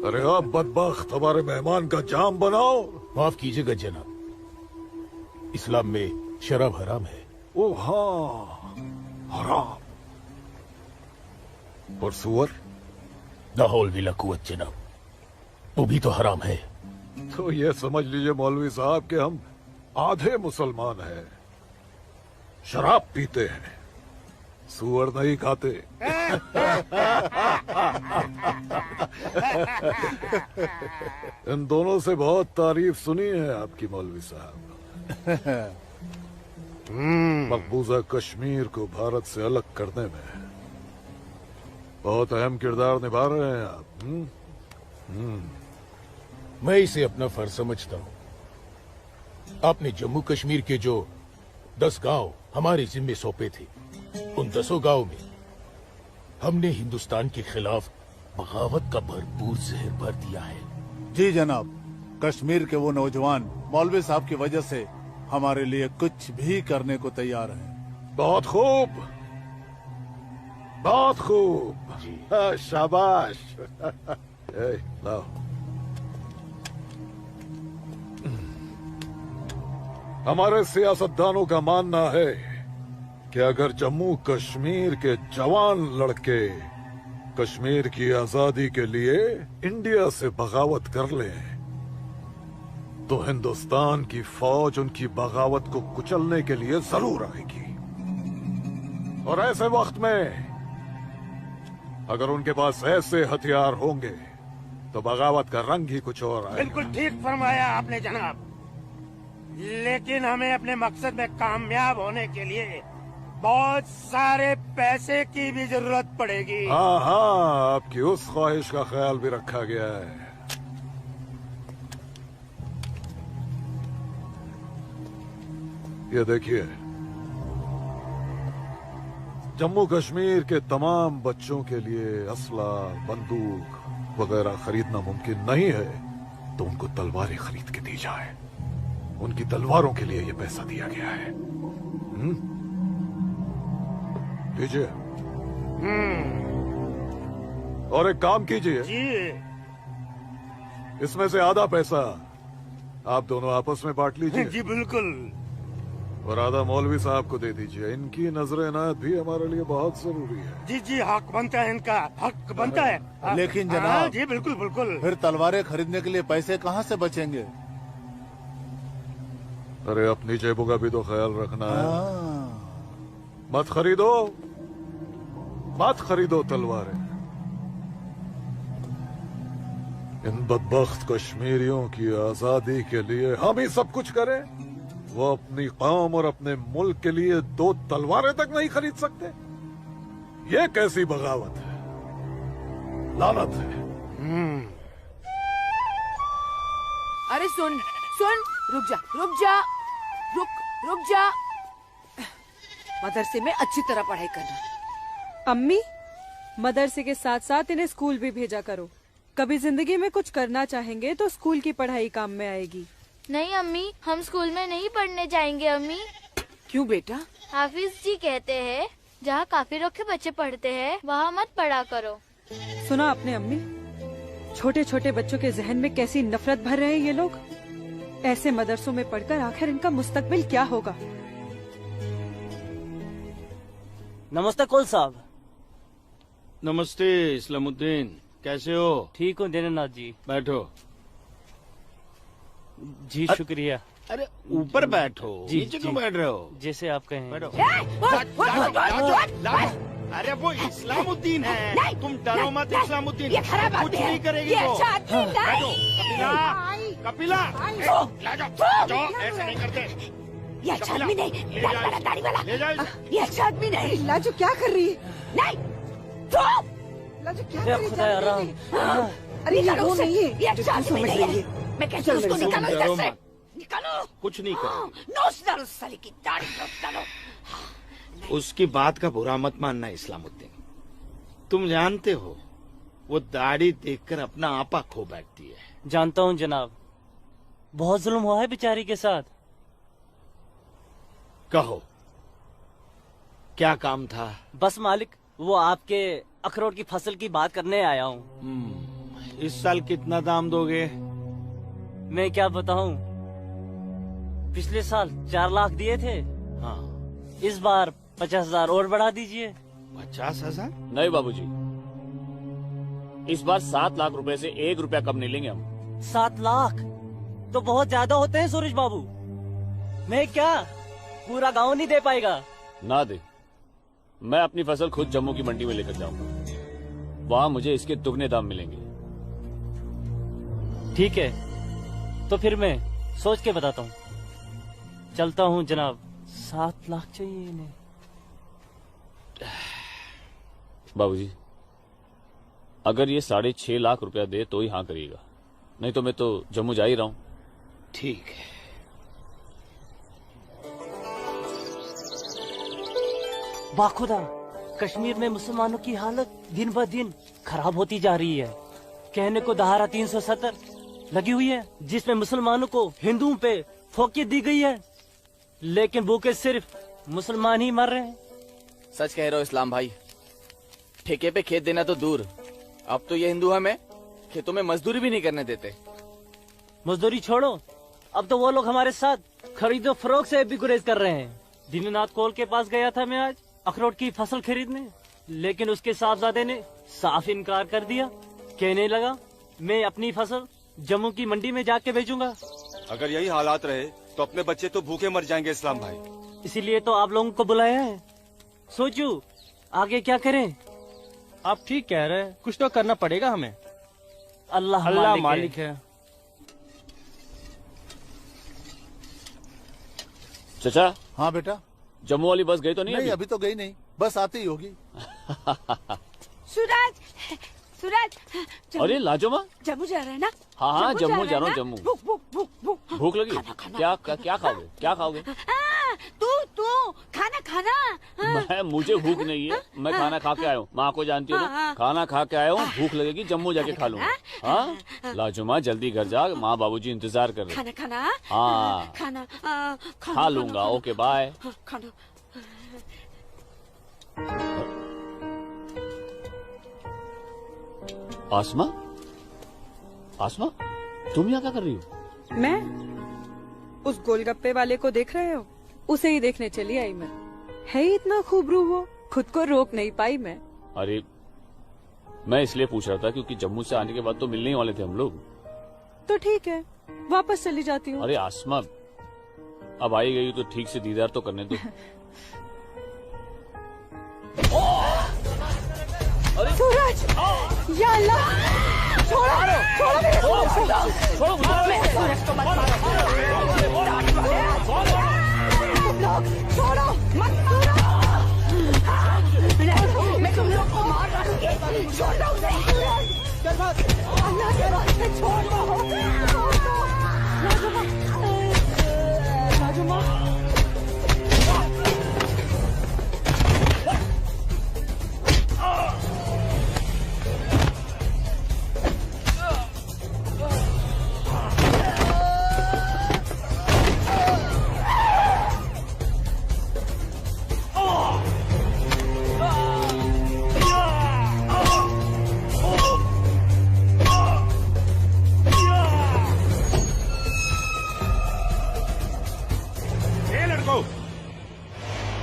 अरे आप बदबख्त, हमारे मेहमान का जाम बनाओ। माफ कीजिएगा जनाब, इस्लाम में शराब हराम है। ओ हाँ, हराम। और सुअर? लाहौल विला कुवत जनाब, वो भी तो हराम है। तो ये समझ लीजिए मौलवी साहब कि हम आधे मुसलमान हैं, शराब पीते हैं, सुअर नहीं खाते। इन दोनों से बहुत तारीफ सुनी है आपकी मौलवी साहब। मकबूजा कश्मीर को भारत से अलग करने में बहुत अहम किरदार निभा रहे हैं आप। मैं इसे अपना फर्ज समझता हूँ। आपने जम्मू कश्मीर के जो 10 गांव हमारे जिम्मे सौंपे थे, उन 10 गांव में हमने हिंदुस्तान के खिलाफ बगावत का भरपूर जहर भर दिया है। जी जनाब, कश्मीर के वो नौजवान मौलवी साहब की वजह से हमारे लिए कुछ भी करने को तैयार हैं। बहुत खूब, बहुत खूब। शाबाश। लाओ। हमारे सियासतदानों का मानना है कि अगर जम्मू कश्मीर के जवान लड़के कश्मीर की आजादी के लिए इंडिया से बगावत कर लें तो हिंदुस्तान की फौज उनकी बगावत को कुचलने के लिए जरूर आएगी। और ऐसे वक्त में अगर उनके पास ऐसे हथियार होंगे तो बगावत का रंग ही कुछ और आएगा। बिल्कुल ठीक फरमाया आपने जनाब, लेकिन हमें अपने मकसद में कामयाब होने के लिए बहुत सारे पैसे की भी जरूरत पड़ेगी। हाँ हाँ, आपकी उस ख्वाहिश का ख्याल भी रखा गया है। ये देखिए, जम्मू कश्मीर के तमाम बच्चों के लिए असला, बंदूक वगैरह खरीदना मुमकिन नहीं है, तो उनको तलवारें खरीद के दी जाए। उनकी तलवारों के लिए ये पैसा दिया गया है। लीजिए। और एक काम कीजिए, इसमें से आधा पैसा आप दोनों आपस में बांट लीजिए। जी बिल्कुल। और आधा मौलवी साहब को दे दीजिए। इनकी नजर इनायत भी हमारे लिए बहुत जरूरी है। जी जी, हक बनता है, इनका हक बनता है। लेकिन जनाब, जी बिल्कुल बिल्कुल। फिर तलवारें खरीदने के लिए पैसे कहाँ से बचेंगे? अरे अपनी जेबों का भी तो ख्याल रखना है। मत खरीदो, मत खरीदो तलवारें। इन बदबख्त कश्मीरियों की आजादी के लिए हम ही सब कुछ करें, वो अपनी कौम और अपने मुल्क के लिए 2 तलवारें तक नहीं खरीद सकते। ये कैसी बगावत है, लानत है। अरे सुन सुन, रुक जा रुक जा, रुक जा। मदरसे में अच्छी तरह पढ़ाई करना। अम्मी, मदरसे के साथ साथ इन्हें स्कूल भी भेजा करो। कभी जिंदगी में कुछ करना चाहेंगे तो स्कूल की पढ़ाई काम में आएगी। नहीं अम्मी, हम स्कूल में नहीं पढ़ने जाएंगे अम्मी। क्यों बेटा? हाफिज जी कहते हैं जहाँ काफिरों के बच्चे पढ़ते हैं वहाँ मत पढ़ा करो। सुना आपने अम्मी? छोटे छोटे बच्चों के जहन में कैसी नफरत भर रहे हैं ये लोग। ऐसे मदरसों में पढ़कर आखिर इनका मुस्तकबिल क्या होगा? नमस्ते कुल साहब। नमस्ते इस्लामुद्दीन, कैसे हो? ठीक हूँ दीनानाथ जी। बैठो। जी शुक्रिया। अरे ऊपर बैठो, जी, नीचे क्यों जी। बैठ रहे हो? जैसे आप कहें। बैठो। अरे वो इस्लामुद्दीन है, तुम डरो मत। इस्लामुद्दीन ये खराब कुछ आदमी है। नहीं करेगी ये वो। अच्छा आदमी नहीं। बैठो। कपिला, कपिला, जाओ, ऐसे नहीं करते। ये अच्छा आदमी नहीं, दाढ़ी वाला, दाढ़ी वाला। ले जाओ। ये अच्छा आदमी नहीं। लाजो क्या कर रही है? नहीं, तो लाजो क्या या कर रही खुदा है? आराम। अरे ये वो नहीं है, ये अच्छा आदमी नहीं है। मैं कहती हूँ उसको निकालो इधर से। निकालो। कुछ नहीं करेगी। नोच डालो साले की दाढ़ी, नोच डालो। उसकी बात का बुरा मत मानना इस्लामुद्दीन। तुम जानते हो वो दाढ़ी देखकर अपना आपा खो बैठती है। जानता हूँ जनाब, बहुत जुल्म हुआ है बेचारी के साथ। कहो क्या काम था? बस मालिक, वो आपके अखरोट की फसल की बात करने आया हूँ। इस साल कितना दाम दोगे? मैं क्या बताऊं, पिछले साल 4 लाख दिए थे। हाँ, इस बार 50,000 और बढ़ा दीजिए। 50,000? नहीं बाबूजी, इस बार 7 लाख रुपए से 1 रुपया कम नहीं लेंगे हम। 7 लाख तो बहुत ज्यादा होते हैं सूरज बाबू। मैं क्या पूरा गांव नहीं दे पाएगा? ना दे, मैं अपनी फसल खुद जम्मू की मंडी में लेकर जाऊंगा। वहां मुझे इसके दुगने दाम मिलेंगे। ठीक है, तो फिर मैं सोच के बताता हूँ। चलता हूँ जनाब। 7 लाख चाहिए इन्हें। बाबूजी, अगर ये 6.5 लाख रुपया दे तो ही हाँ करिएगा, नहीं तो मैं तो जम्मू जा ही रहा हूँ। ठीक है। बाखुदा, कश्मीर में मुसलमानों की हालत दिन ब दिन खराब होती जा रही है। कहने को धारा 370 लगी हुई है जिसमें मुसलमानों को हिंदुओं पे फोकियत दी गई है, लेकिन भूखे सिर्फ मुसलमान ही मर रहे हैं। सच कह रहे हो इस्लाम भाई, ठेके पे खेत देना तो दूर, अब तो ये हिंदू हमें खेतों में मजदूरी भी नहीं करने देते। मजदूरी छोड़ो, अब तो वो लोग हमारे साथ खरीदो फरोख्त से भी गुरेज कर रहे हैं। दीननाथ कोल के पास गया था मैं आज अखरोट की फसल खरीदने, लेकिन उसके साहबजादे ने साफ इनकार कर दिया। कहने लगा मैं अपनी फसल जम्मू की मंडी में जाके बेचूंगा। अगर यही हालात रहे तो अपने बच्चे तो भूखे मर जाएंगे इस्लाम भाई। इसीलिए तो आप लोगों को बुलाया है। सोचू आगे क्या करें। आप ठीक कह रहे हैं, कुछ तो करना पड़ेगा हमें। अल्लाह मालिक है। चचा। हाँ बेटा। जम्मू वाली बस गई तो नहीं? नहीं अभी तो गई नहीं, बस आती ही होगी। सूरज, सूरज। अरे लाजोमा, जम्मू जा रहे हैं ना? हाँ जम्मू जा रहा हूँ। जम्मू भूख भूख लगी? क्या खाओगे? क्या खाओगे? तू खाना खाना। मुझे भूख नहीं है, मैं खाना खा के आया हूँ। माँ को जानती हो, खाना खा के आया हूँ। भूख लगेगी जम्मू जाके खा लूंगा। हाँ लाजुमा जल्दी घर जा, माँ बाबूजी इंतजार कर रहे। खाना हाँ खाना खा लूंगा। Okay bye. खाना। आसमा, आसमा तुम यहाँ क्या कर रही हो? मैं उस गोलगप्पे वाले को देख रहे हो? उसे ही देखने चली आई मैं। है ही इतना खूबरू वो, खुद को रोक नहीं पाई मैं। अरे मैं इसलिए पूछ रहा था क्योंकि जम्मू से आने के बाद तो मिलने ही वाले थे हम लोग। तो ठीक है, वापस चली जाती हूँ। अरे आसमा अब आई गई तो ठीक से दीदार तो करने दो। सूरज, या अल्लाह, छोड़ो मेरे सूरज को मत मारो। छोड़ो मत मारो। मैं तुम लोग को मार डालूंगी। छोड़ दो उसे। अल्लाह के वास्ते छोड़ दो। राजुमा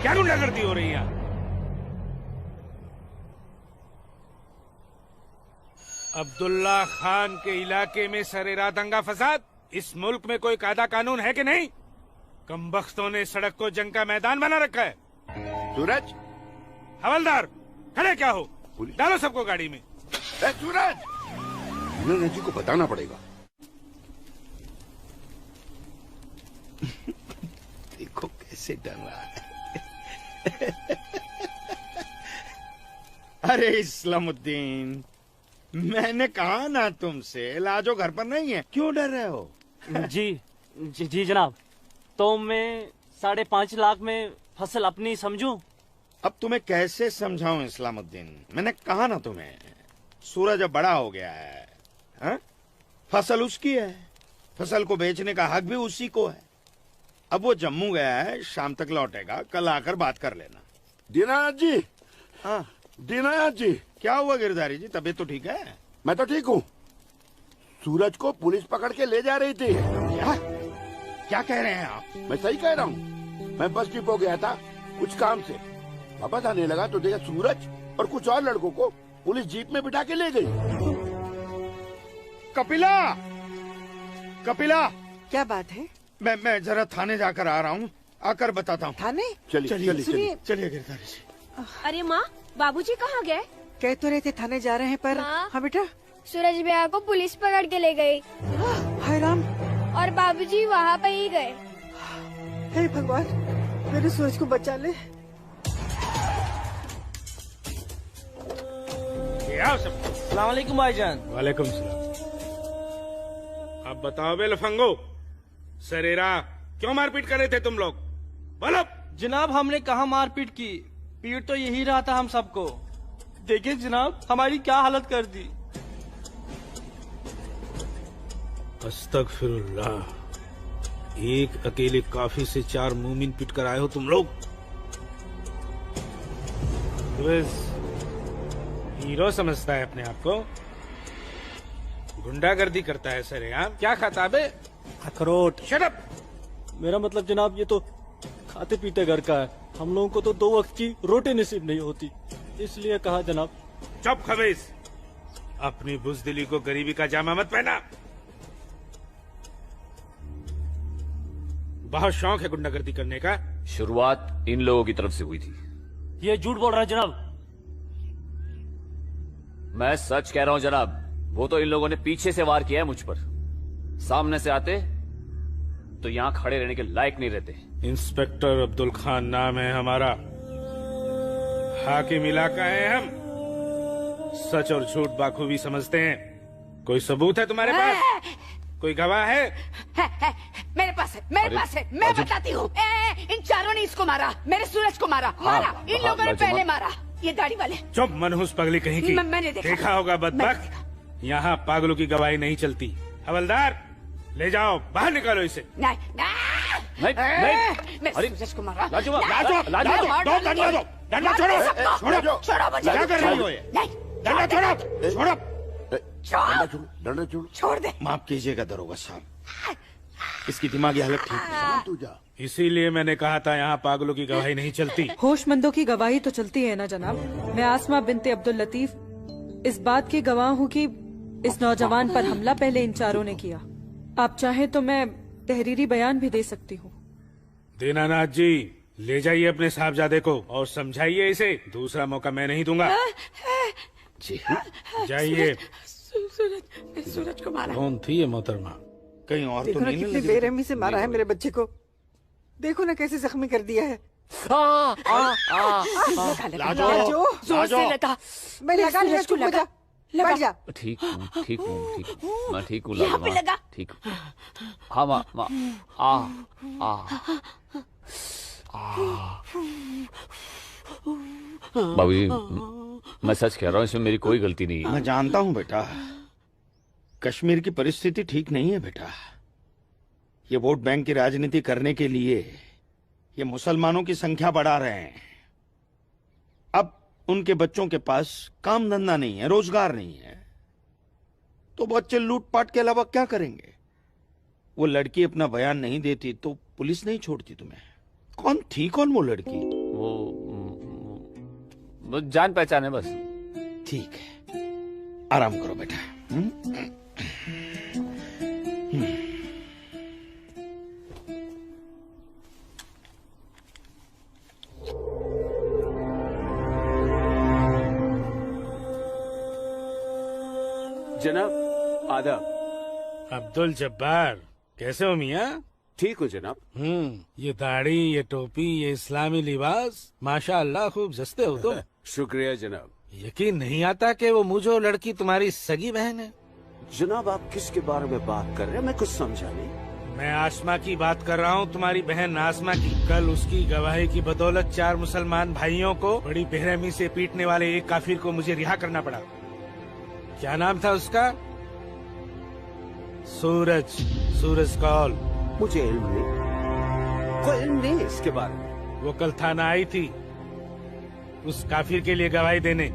क्या गुंडागर्दी हो रही है? अब्दुल्ला खान के इलाके में सरेराह दंगा फसाद। इस मुल्क में कोई कायदा कानून है कि नहीं? कमबख्तों ने सड़क को जंग का मैदान बना रखा है। सूरज, हवलदार खड़े क्या हो? डालो सबको गाड़ी में। सूरज, जी को बताना पड़ेगा। देखो कैसे डर रहा है। अरे इस्लामुद्दीन, मैंने कहा ना तुमसे लाजो घर पर नहीं है, क्यों डर रहे हो? जी जनाब, तो मैं 5.5 लाख में फसल अपनी समझूं? अब तुम्हें कैसे समझाऊं इस्लामुद्दीन, मैंने कहा ना तुम्हें, सूरज अब बड़ा हो गया है। हा? फसल उसकी है, फसल को बेचने का हक भी उसी को है। अब वो जम्मू गया है, शाम तक लौटेगा, कल आकर बात कर लेना। दीनानाथ जी। हाँ दीनानाथ जी। क्या हुआ गिरधारी जी, तबीयत तो ठीक है? मैं तो ठीक हूँ। सूरज को पुलिस पकड़ के ले जा रही थी। क्या कह रहे हैं आप? मैं सही कह रहा हूँ। मैं बस डिपो गया था कुछ काम से, वापस आने लगा तो देखा सूरज और कुछ और लड़कों को पुलिस जीप में बिठा के ले गई। कपिला, कपिला, क्या बात है? मैं जरा थाने जाकर आ रहा हूँ, आकर बताता हूँ। थाने? चलिए गिरधारी जी। अरे माँ, बाबूजी कहाँ गए? कह तो रहे थे थाने जा रहे हैं पर। हाँ बेटा। सूरज भैया को पुलिस पकड़ के ले गई। हाय राम। और बाबूजी वहाँ पे ही गए। हे भगवान, मेरे सूरज को बचा ले। आओ सब। सलाम वालेकुम भाईजान। वालेकुम सलाम। अब बताओ बे लफंगो, सरेरा क्यों मारपीट कर रहे थे तुम लोग? बोलो। जनाब हमने कहा मारपीट की, पीट तो यही रहा था हम सबको। देखिए जनाब हमारी क्या हालत कर दी। अस्तगफिरुल्लाह, एक अकेले काफी से 4 मूमिन पिट कर आए हो तुम लोग। हीरो समझता है अपने आप को, गुंडागर्दी करता है सरेआम। क्या खाता बे? अखरोट। Shut up. मेरा मतलब जनाब ये तो खाते पीते घर का है, हम लोगों को तो 2 वक्त की रोटी नसीब नहीं होती, इसलिए कहा जनाब। चुप खबीस, अपनी बुज़दिली को गरीबी का जामा मत पहना। बहुत शौक है गुंडागर्दी करने का। शुरुआत इन लोगों की तरफ से हुई थी। ये झूठ बोल रहा है जनाब। मैं सच कह रहा हूं जनाब, वो तो इन लोगों ने पीछे से वार किया है मुझ पर। सामने से आते तो यहां खड़े रहने के लायक नहीं रहते। इंस्पेक्टर अब्दुल खान नाम है हमारा, हाकिम इलाका है हम, सच और झूठ बाखूबी समझते हैं। कोई सबूत है तुम्हारे पास? कोई गवाह है? मेरे पास है, मेरे पास है, मैं बताती हूँ। इन चारों ने इसको मारा, मेरे सूरज को मारा। मारा इन लोगों ने पहले मारा, ये दाढ़ी वाले। चुप मनहूस पगली कहीं की। मैंने देखा होगा बदबख्त, यहाँ पागलों की गवाही नहीं चलती। हवलदार ले जाओ, बाहर निकालो इसे। नहीं नहीं मेरे सूरज को मारा। लाजवाब, डंडा छोड़ो, छोड़ो मुझे। क्या कर रही हो ये? नहीं, डंडा छोड़ो, छोड़ो, डंडा छोड़ो। छोड़ दे। माफ कीजिएगा दरोगा साहब, इसकी दिमागी हालत ठीक नहीं। तू जा। इसीलिए मैंने कहा था यहाँ पागलों की गवाही नहीं चलती। होशमंदों की गवाही तो चलती है ना जनाब। मैं आसमा बिनते अब्दुल लतीफ इस बात की गवाह हूँ कि इस नौजवान पर हमला पहले इन चारों ने किया। आप चाहे तो मैं तहरीरी बयान भी दे सकती हूँ। दीनानाथ जी, ले जाइए अपने साहबजादे को और समझाइए इसे, दूसरा मौका मैं नहीं दूंगा। जी जाइए। सूरज को मारा। कौन थी ये मोहतरमा? कहीं और देखो तो ना नहीं कितनी बेरहमी से मारा है मेरे बच्चे को। देखो ना कैसे जख्मी कर दिया है। लाजो, जोर से लगा। मैं लगा लिया, चुप हो जा, बैठ जा। ठीक हूँ, ठीक हूँ, ठीक हूँ, मैं ठीक हूँ यहाँ पे लगा। ठीक हूँ। हाँ माँ, बाबूजी मैं सच कह रहा हूँ, इसमें मेरी कोई गलती नहीं है। मैं जानता हूँ बेटा, कश्मीर की परिस्थिति ठीक नहीं है बेटा। ये वोट बैंक की राजनीति करने के लिए ये मुसलमानों की संख्या बढ़ा रहे हैं। अब उनके बच्चों के पास काम धंधा नहीं है, रोजगार नहीं है, तो बच्चे लूटपाट के अलावा क्या करेंगे? वो लड़की अपना बयान नहीं देती तो पुलिस नहीं छोड़ती तुम्हें। कौन थी कौन वो लड़की? वो जान पहचान है बस। ठीक है, आराम करो बेटा। जनाब आदाब। अब्दुल जब्बार, कैसे हो मियाँ? ठीक हो जनाब। ये दाढ़ी, ये टोपी, ये इस्लामी लिबास, माशाअल्लाह खूब जस्ते हो तुम। शुक्रिया जनाब। यकीन नहीं आता कि वो मुझो लड़की तुम्हारी सगी बहन है। जनाब आप किसके बारे में बात कर रहे हैं? मैं कुछ समझा नहीं। मैं आसमा की बात कर रहा हूँ, तुम्हारी बहन आसमा की। कल उसकी गवाही की बदौलत 4 मुसलमान भाइयों को बड़ी बेरहमी से पीटने वाले एक काफिर को मुझे रिहा करना पड़ा। क्या नाम था उसका? सूरज कौल। मुझे इल्म नहीं, कोई इल्म नहीं इसके बारे में। वो कल थाना आई थी उस काफिर के लिए गवाही देने।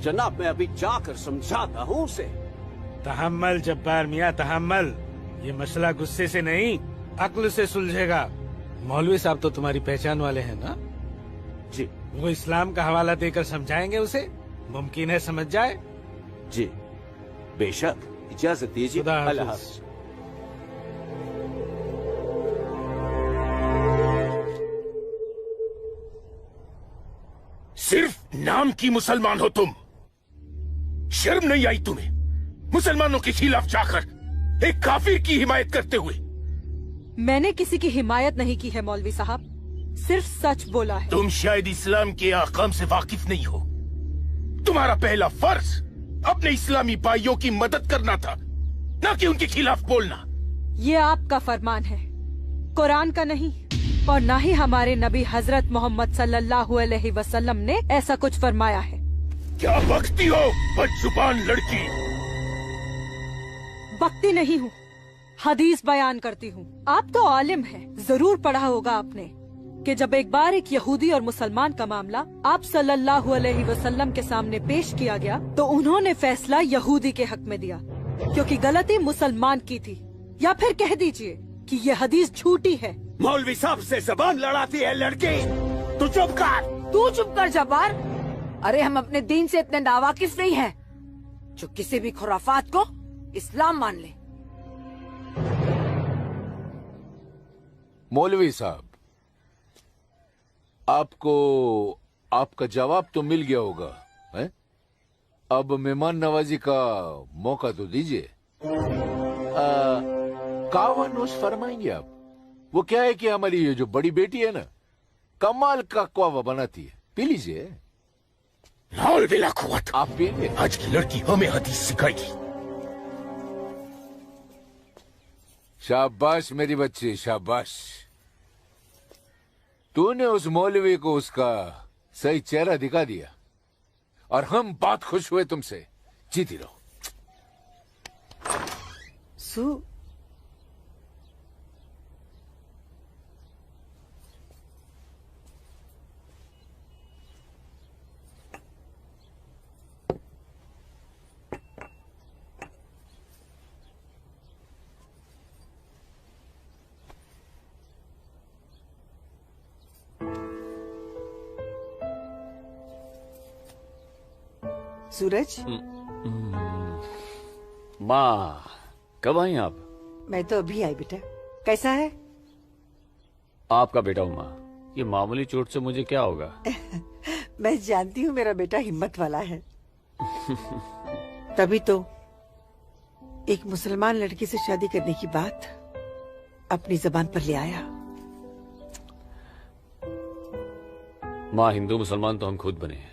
जनाब मैं अभी जाकर समझाता हूँ उसे। तहम्मल जब्बार मियाँ, तहम्मल। ये मसला गुस्से से नहीं, अक्ल से सुलझेगा। मौलवी साहब तो तुम्हारी पहचान वाले हैं ना? जी। वो इस्लाम का हवाला देकर समझाएंगे उसे, मुमकिन है समझ जाए। जी बेशक, इजाजत दीजिए। अल्लाह हाफ़िज़। सिर्फ नाम की मुसलमान हो तुम, शर्म नहीं आई तुम्हें मुसलमानों के खिलाफ जाकर एक काफिर की हिमायत करते हुए? मैंने किसी की हिमायत नहीं की है मौलवी साहब, सिर्फ सच बोला है। तुम शायद इस्लाम के अहकाम से वाकिफ नहीं हो। तुम्हारा पहला फर्ज अपने इस्लामी भाइयों की मदद करना था, ना कि उनके खिलाफ बोलना। ये आपका फरमान है, कुरान का नहीं, और ना ही हमारे नबी हजरत मोहम्मद सल्लल्लाहु अलैहि वसल्लम ने ऐसा कुछ फरमाया है। क्या बकती हो बदजुबान लड़की? बकती नहीं हूँ, हदीस बयान करती हूँ। आप तो आलिम हैं, जरूर पढ़ा होगा आपने कि जब एक बार एक यहूदी और मुसलमान का मामला आप सल्लल्लाहु अलैहि वसल्लम के सामने पेश किया गया तो उन्होंने फैसला यहूदी के हक में दिया, क्योंकि गलती मुसलमान की थी। या फिर कह दीजिए कि ये हदीस झूठी है। मौलवी साहब से जबान लड़ाती है लड़की, तू चुप कर। तू चुप कर जब्बार। अरे हम अपने दीन से इतने नावाकिफ नहीं हैं जो किसी भी खुराफात को इस्लाम मान ले। मौलवी साहब, आपको आपका जवाब तो मिल गया होगा, है? अब मेहमान नवाजी का मौका तो दीजिए। कावा नोश फरमाएंगे आप? वो क्या है कि हमारी ये जो बड़ी बेटी है ना, कमाल का कावा बनाती है, पी लीजिए। आप पीजिए। आज की लड़की हमें हदीस सिखाएगी। शाबाश मेरी बच्ची, शाबाश। तूने उस मौलवी को उसका सही चेहरा दिखा दिया और हम बहुत खुश हुए तुमसे। जीती रहो। सूरज, माँ कब आई आप? मैं तो अभी आई बेटा। कैसा है? आपका बेटा हूँ माँ, ये मामूली चोट से मुझे क्या होगा? मैं जानती हूँ मेरा बेटा हिम्मत वाला है। तभी तो एक मुसलमान लड़की से शादी करने की बात अपनी जबान पर ले आया। माँ, हिंदू मुसलमान तो हम खुद बने हैं,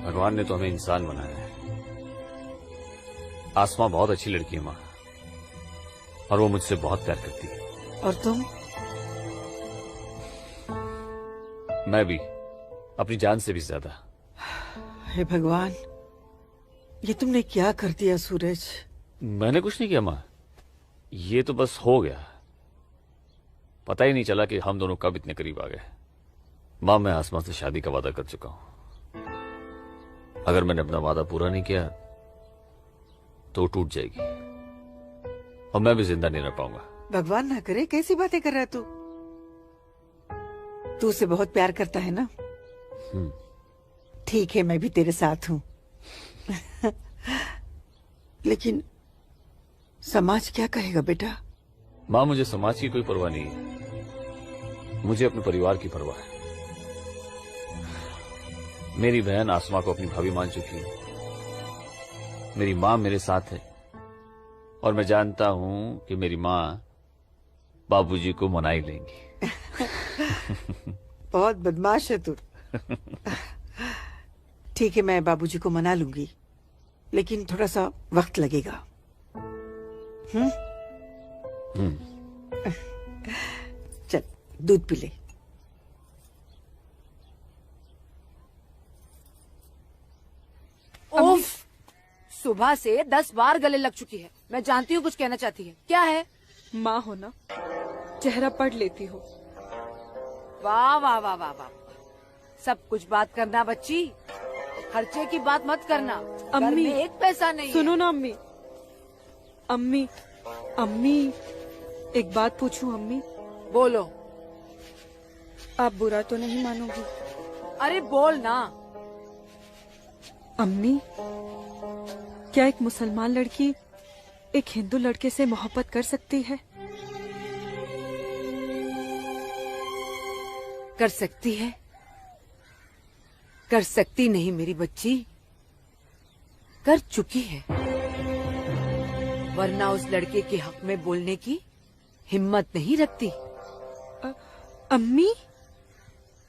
भगवान ने तो हमें इंसान बनाया है। आसमां बहुत अच्छी लड़की है माँ, और वो मुझसे बहुत प्यार करती है। और तुम? मैं भी, अपनी जान से भी ज्यादा। हे भगवान, ये तुमने क्या कर दिया सूरज? मैंने कुछ नहीं किया माँ, ये तो बस हो गया। पता ही नहीं चला कि हम दोनों कब इतने करीब आ गए। माँ, मैं आसमां से शादी का वादा कर चुका हूं। अगर मैंने अपना वादा पूरा नहीं किया तो टूट जाएगी और मैं भी जिंदा नहीं रह पाऊंगा। भगवान ना करे, कैसी बातें कर रहा तू? तू उसे बहुत प्यार करता है ना? ठीक है, मैं भी तेरे साथ हूँ। लेकिन समाज क्या कहेगा बेटा? माँ, मुझे समाज की कोई परवाह नहीं है, मुझे अपने परिवार की परवाह है। मेरी बहन आसमा को अपनी भाभी मान चुकी है, मेरी माँ मेरे साथ है, और मैं जानता हूं कि मेरी माँ बाबूजी को मना ही लेंगी। बहुत बदमाश है तू। ठीक है, मैं बाबूजी को मना लूंगी, लेकिन थोड़ा सा वक्त लगेगा। चल दूध पी ले। उफ, सुबह से 10 बार गले लग चुकी है। मैं जानती हूँ कुछ कहना चाहती है, क्या है? माँ हो ना, चेहरा पढ़ लेती हो। वाह वाह वाह वाह वाह, सब कुछ बात करना बच्ची, खर्चे की बात मत करना। अम्मी, घर में एक पैसा नहीं। सुनो ना अम्मी। अम्मी, अम्मी, एक बात पूछूं अम्मी? बोलो। आप बुरा तो नहीं मानोगी? अरे बोल ना। अम्मी, क्या एक मुसलमान लड़की एक हिंदू लड़के से मोहब्बत कर सकती है? कर सकती है, कर सकती नहीं मेरी बच्ची, कर चुकी है। वरना उस लड़के के हक में बोलने की हिम्मत नहीं रखती। अम्मी,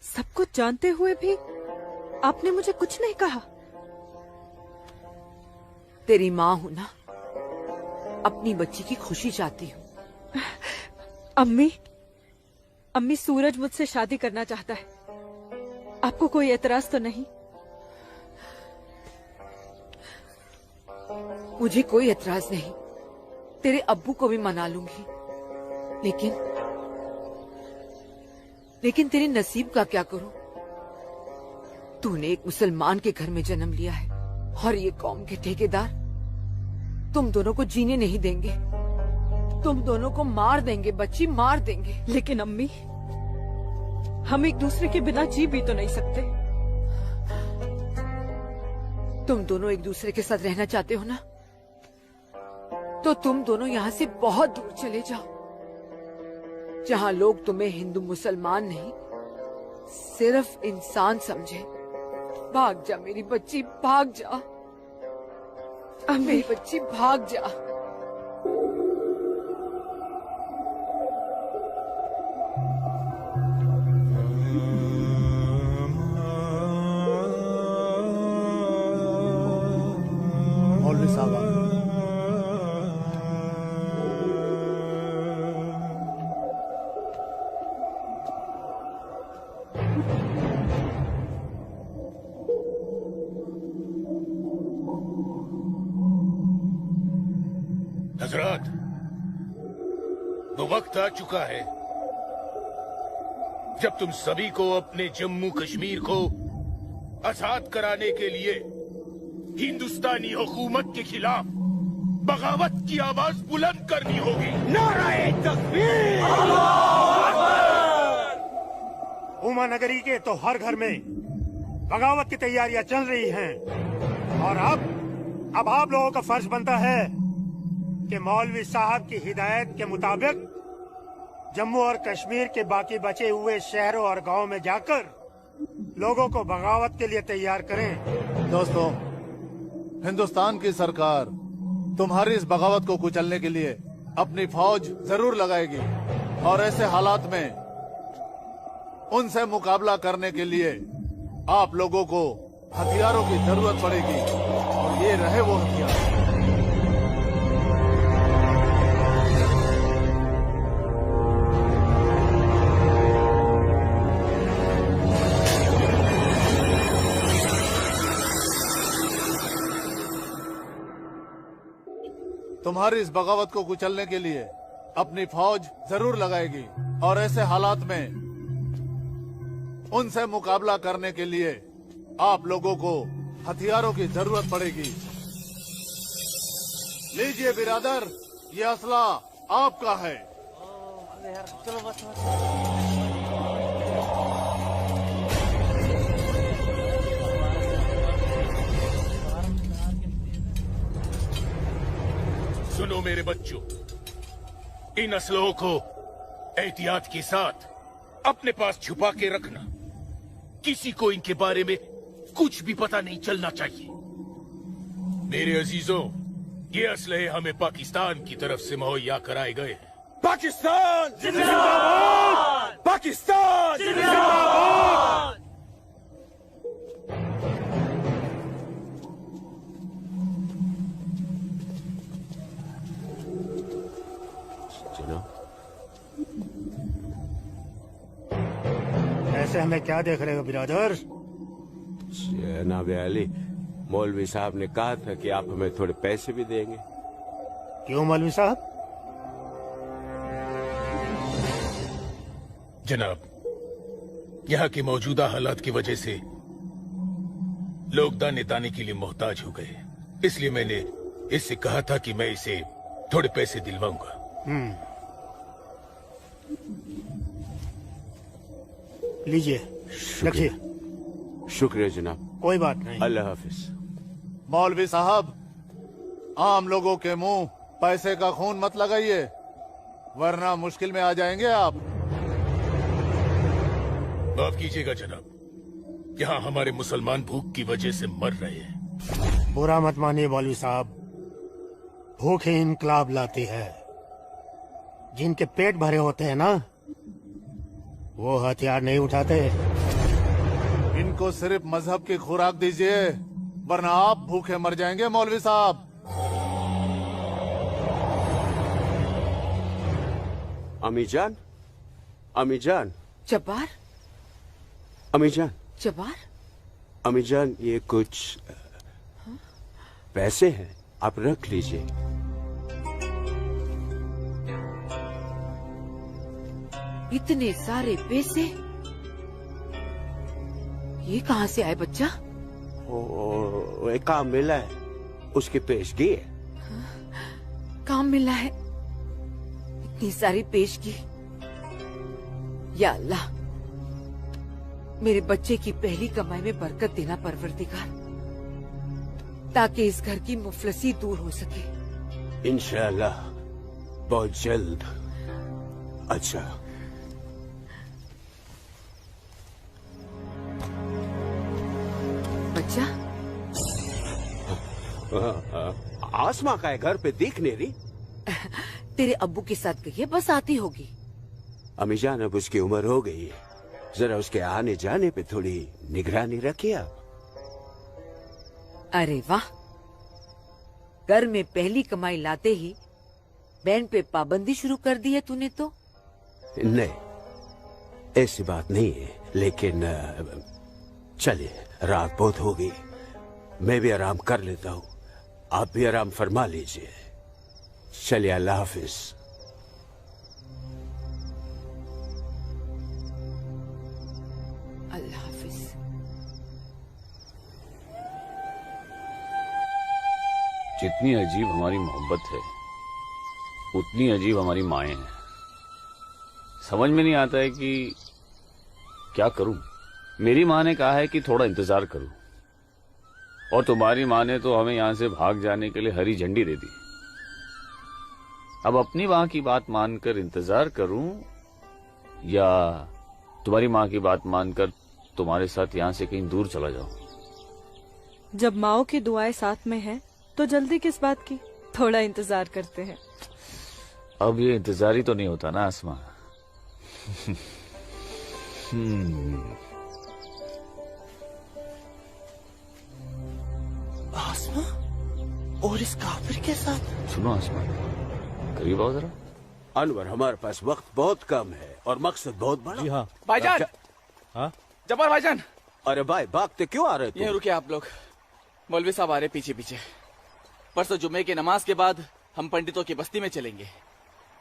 सब कुछ जानते हुए भी आपने मुझे कुछ नहीं कहा। तेरी माँ हूँ ना, अपनी बच्ची की खुशी चाहती हूँ। अम्मी, अम्मी सूरज मुझसे शादी करना चाहता है, आपको कोई एतराज तो नहीं? मुझे कोई एतराज नहीं, तेरे अब्बू को भी मना लूंगी, लेकिन तेरे नसीब का क्या करूं? तूने एक मुसलमान के घर में जन्म लिया है और ये कौम के ठेकेदार तुम दोनों को जीने नहीं देंगे, तुम दोनों को मार देंगे बच्ची, मार देंगे। लेकिन अम्मी, हम एक दूसरे के बिना जी भी तो नहीं सकते। तुम दोनों एक दूसरे के साथ रहना चाहते हो ना, तो तुम दोनों यहाँ से बहुत दूर चले जाओ, जहाँ लोग तुम्हें हिंदू मुसलमान नहीं सिर्फ इंसान समझे। भाग जा मेरी बच्ची, भाग जा मेरी बच्ची, भाग जा। मौलवी साहब, हजरात, वो वक्त आ चुका है जब तुम सभी को अपने जम्मू कश्मीर को आजाद कराने के लिए हिंदुस्तानी हुकूमत के खिलाफ बगावत की आवाज बुलंद करनी होगी। नारे तकबीर! उमा नगरी के तो हर घर में बगावत की तैयारियां चल रही हैं और अब आप लोगों का फर्ज बनता है कि मौलवी साहब की हिदायत के मुताबिक जम्मू और कश्मीर के बाकी बचे हुए शहरों और गांवों में जाकर लोगों को बगावत के लिए तैयार करें। दोस्तों, हिंदुस्तान की सरकार तुम्हारी इस बगावत को कुचलने के लिए अपनी फौज जरूर लगाएगी और ऐसे हालात में उनसे मुकाबला करने के लिए आप लोगों को हथियारों की जरूरत पड़ेगी और ये रहे वो हथियार। तुम्हारी इस बगावत को कुचलने के लिए अपनी फौज जरूर लगाएगी और ऐसे हालात में उनसे मुकाबला करने के लिए आप लोगों को हथियारों की जरूरत पड़ेगी। लीजिए बिरादर, ये असला आपका है। चलो बस। सुनो मेरे बच्चों, इन असलों को एहतियात के साथ अपने पास छुपा के रखना। किसी को इनके बारे में कुछ भी पता नहीं चलना चाहिए। मेरे अजीजों, ये असलहे हमें पाकिस्तान की तरफ से मुहैया कराए गए हैं। पाकिस्तान जिंदाबाद! पाकिस्तान जिंदाबाद! ऐसे हमें क्या देख रहे हो बिरादर? जनाब अली, मौलवी साहब ने कहा था कि आप हमें थोड़े पैसे भी देंगे। क्यों मौलवी साहब? जनाब, यहाँ की मौजूदा हालात की वजह से लोग दाने दाने के लिए मोहताज हो गए, इसलिए मैंने इससे कहा था कि मैं इसे थोड़े पैसे दिलवाऊंगा। लीजिए, रखिए। शुक्रिया जनाब। कोई बात नहीं। अल्लाह हाफिज। मौलवी साहब, आम लोगों के मुंह पैसे का खून मत लगाइए, वरना मुश्किल में आ जाएंगे आप। माफ कीजिएगा जनाब, यहाँ हमारे मुसलमान भूख की वजह से मर रहे हैं। बुरा मत मानिए मौलवी साहब, भूख ही इनकलाब लाती है। जिनके पेट भरे होते हैं ना, वो हथियार नहीं उठाते। इनको सिर्फ मजहब की खुराक दीजिए, वरना आप भूखे मर जाएंगे मौलवी साहब। अम्मी जान, अम्मी जान, जब्बार, अम्मी जान, जब्बार, अम्मी जान, ये कुछ पैसे हैं, आप रख लीजिए। इतने सारे पैसे ये कहाँ से आए बच्चा? ओ, एक काम मिला है, उसकी पेशगी है। काम मिला है, इतनी सारी पेशगी। या अल्लाह, मेरे बच्चे की पहली कमाई में बरकत देना परवरदिगार, ताकि इस घर की मुफलसी दूर हो सके। इंशाअल्लाह बहुत जल्द। अच्छा, बच्चा, आसमा का है घर पे दिख नहीं रही। तेरे अब्बू के साथ गई है, बस आती होगी। अम्मी जान, अब उसकी उम्र हो गई है, जरा उसके आने जाने पे थोड़ी निगरानी रखिए आप। अरे वाह, घर में पहली कमाई लाते ही बहन पे पाबंदी शुरू कर दी है तूने तो। नहीं, ऐसी बात नहीं है, लेकिन चलिए, रात बहुत हो गई, मैं भी आराम कर लेता हूँ, आप भी आराम फरमा लीजिए। चलिए, अल्लाह हाफिज। अल्लाह हाफिज। जितनी अजीब हमारी मोहब्बत है, उतनी अजीब हमारी माएं हैं। समझ में नहीं आता है कि क्या करूं। मेरी माँ ने कहा है कि थोड़ा इंतजार करूं, और तुम्हारी माँ ने तो हमें यहां से भाग जाने के लिए हरी झंडी दे दी। अब अपनी माँ की बात मानकर इंतजार करूं, या तुम्हारी माँ की बात मानकर तुम्हारे साथ यहां से कहीं दूर चला जाऊं। जब माओ की दुआएं साथ में हैं, तो जल्दी किस बात की, थोड़ा इंतजार करते हैं। अब ये इंतजार ही तो नहीं होता ना आसमा। आसमा और इस काफिर के साथ। सुनो आसमा, करीब आओ जरा। अनवर, हमारे पास वक्त बहुत कम है और मकसद बहुत बड़ा। जी हाँ भाईजान। हाँ जब्बार भाईजान। अरे भाई, भागते क्यों आ रहे तुम? यहीं रुके आप लोग, मौलवी साहब आ रहे पीछे पीछे। परसों जुम्मे की नमाज के बाद हम पंडितों की बस्ती में चलेंगे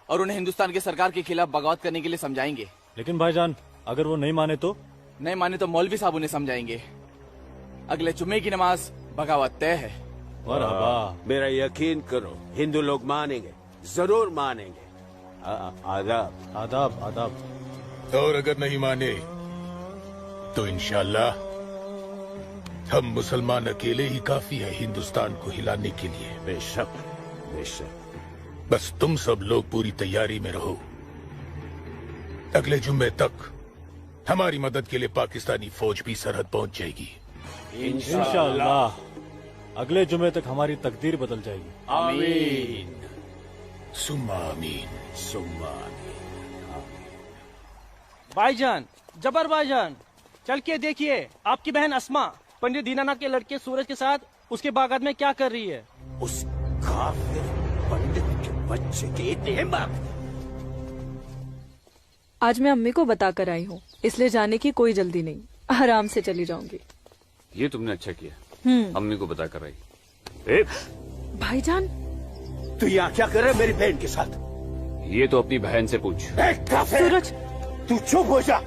और उन्हें हिंदुस्तान की सरकार के खिलाफ बगावत करने के लिए समझाएंगे। लेकिन भाईजान, अगर वो नहीं माने तो? नहीं माने तो मौलवी साहब उन्हें समझाएंगे। अगले जुम्मे की नमाज बगावत तय है। मेरा यकीन करो, हिंदू लोग मानेंगे, जरूर मानेंगे। आदाब आदाब आदाब। और अगर नहीं माने तो इंशाअल्लाह हम मुसलमान अकेले ही काफी है हिंदुस्तान को हिलाने के लिए। बेशक बेशक। बस तुम सब लोग पूरी तैयारी में रहो। अगले जुम्मे तक हमारी मदद के लिए पाकिस्तानी फौज भी सरहद पहुंच जाएगी। इंशाअल्लाह अगले जुमे तक हमारी तकदीर बदल जाएगी। आमीन सुम्मा आमीन सुम्मा आमीन। भाईजान, जबर भाईजान, चल के देखिए आपकी बहन अस्मा पंडित दीनानाथ के लड़के सूरज के साथ उसके बागात में क्या कर रही है। उस काफिर पंडित के बच्चे की इतनी हिम्मत। आज मैं अम्मी को बताकर आई हूँ, इसलिए जाने की कोई जल्दी नहीं, आराम से चली जाऊंगी। ये तुमने अच्छा किया, अम्मी को बता कर आई। भाईजान, तू यहाँ क्या कर रहा है मेरी बहन के साथ? ये तो अपनी बहन से पूछ। सूरज, तू चुप हो जा,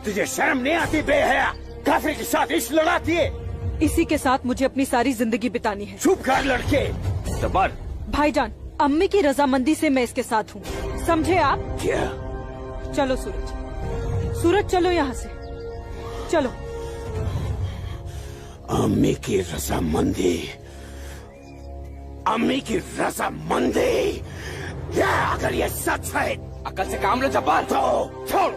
तुझे शर्म नहीं आती? बेहया काफिर के साथ इश्क लड़ाती है। इसी के साथ मुझे अपनी सारी जिंदगी बितानी है। चुप कर लड़के। जब्बार। भाईजान, अम्मी की रजामंदी से मैं इसके साथ हूँ, समझे आप? क्या? चलो सूरज, सूरज चलो यहाँ से, चलो। अम्मी की रजामंदी, अम्मी की रजामंदी, अगर ये सच है, अकल से काम लो जब्बार। तो छोड़,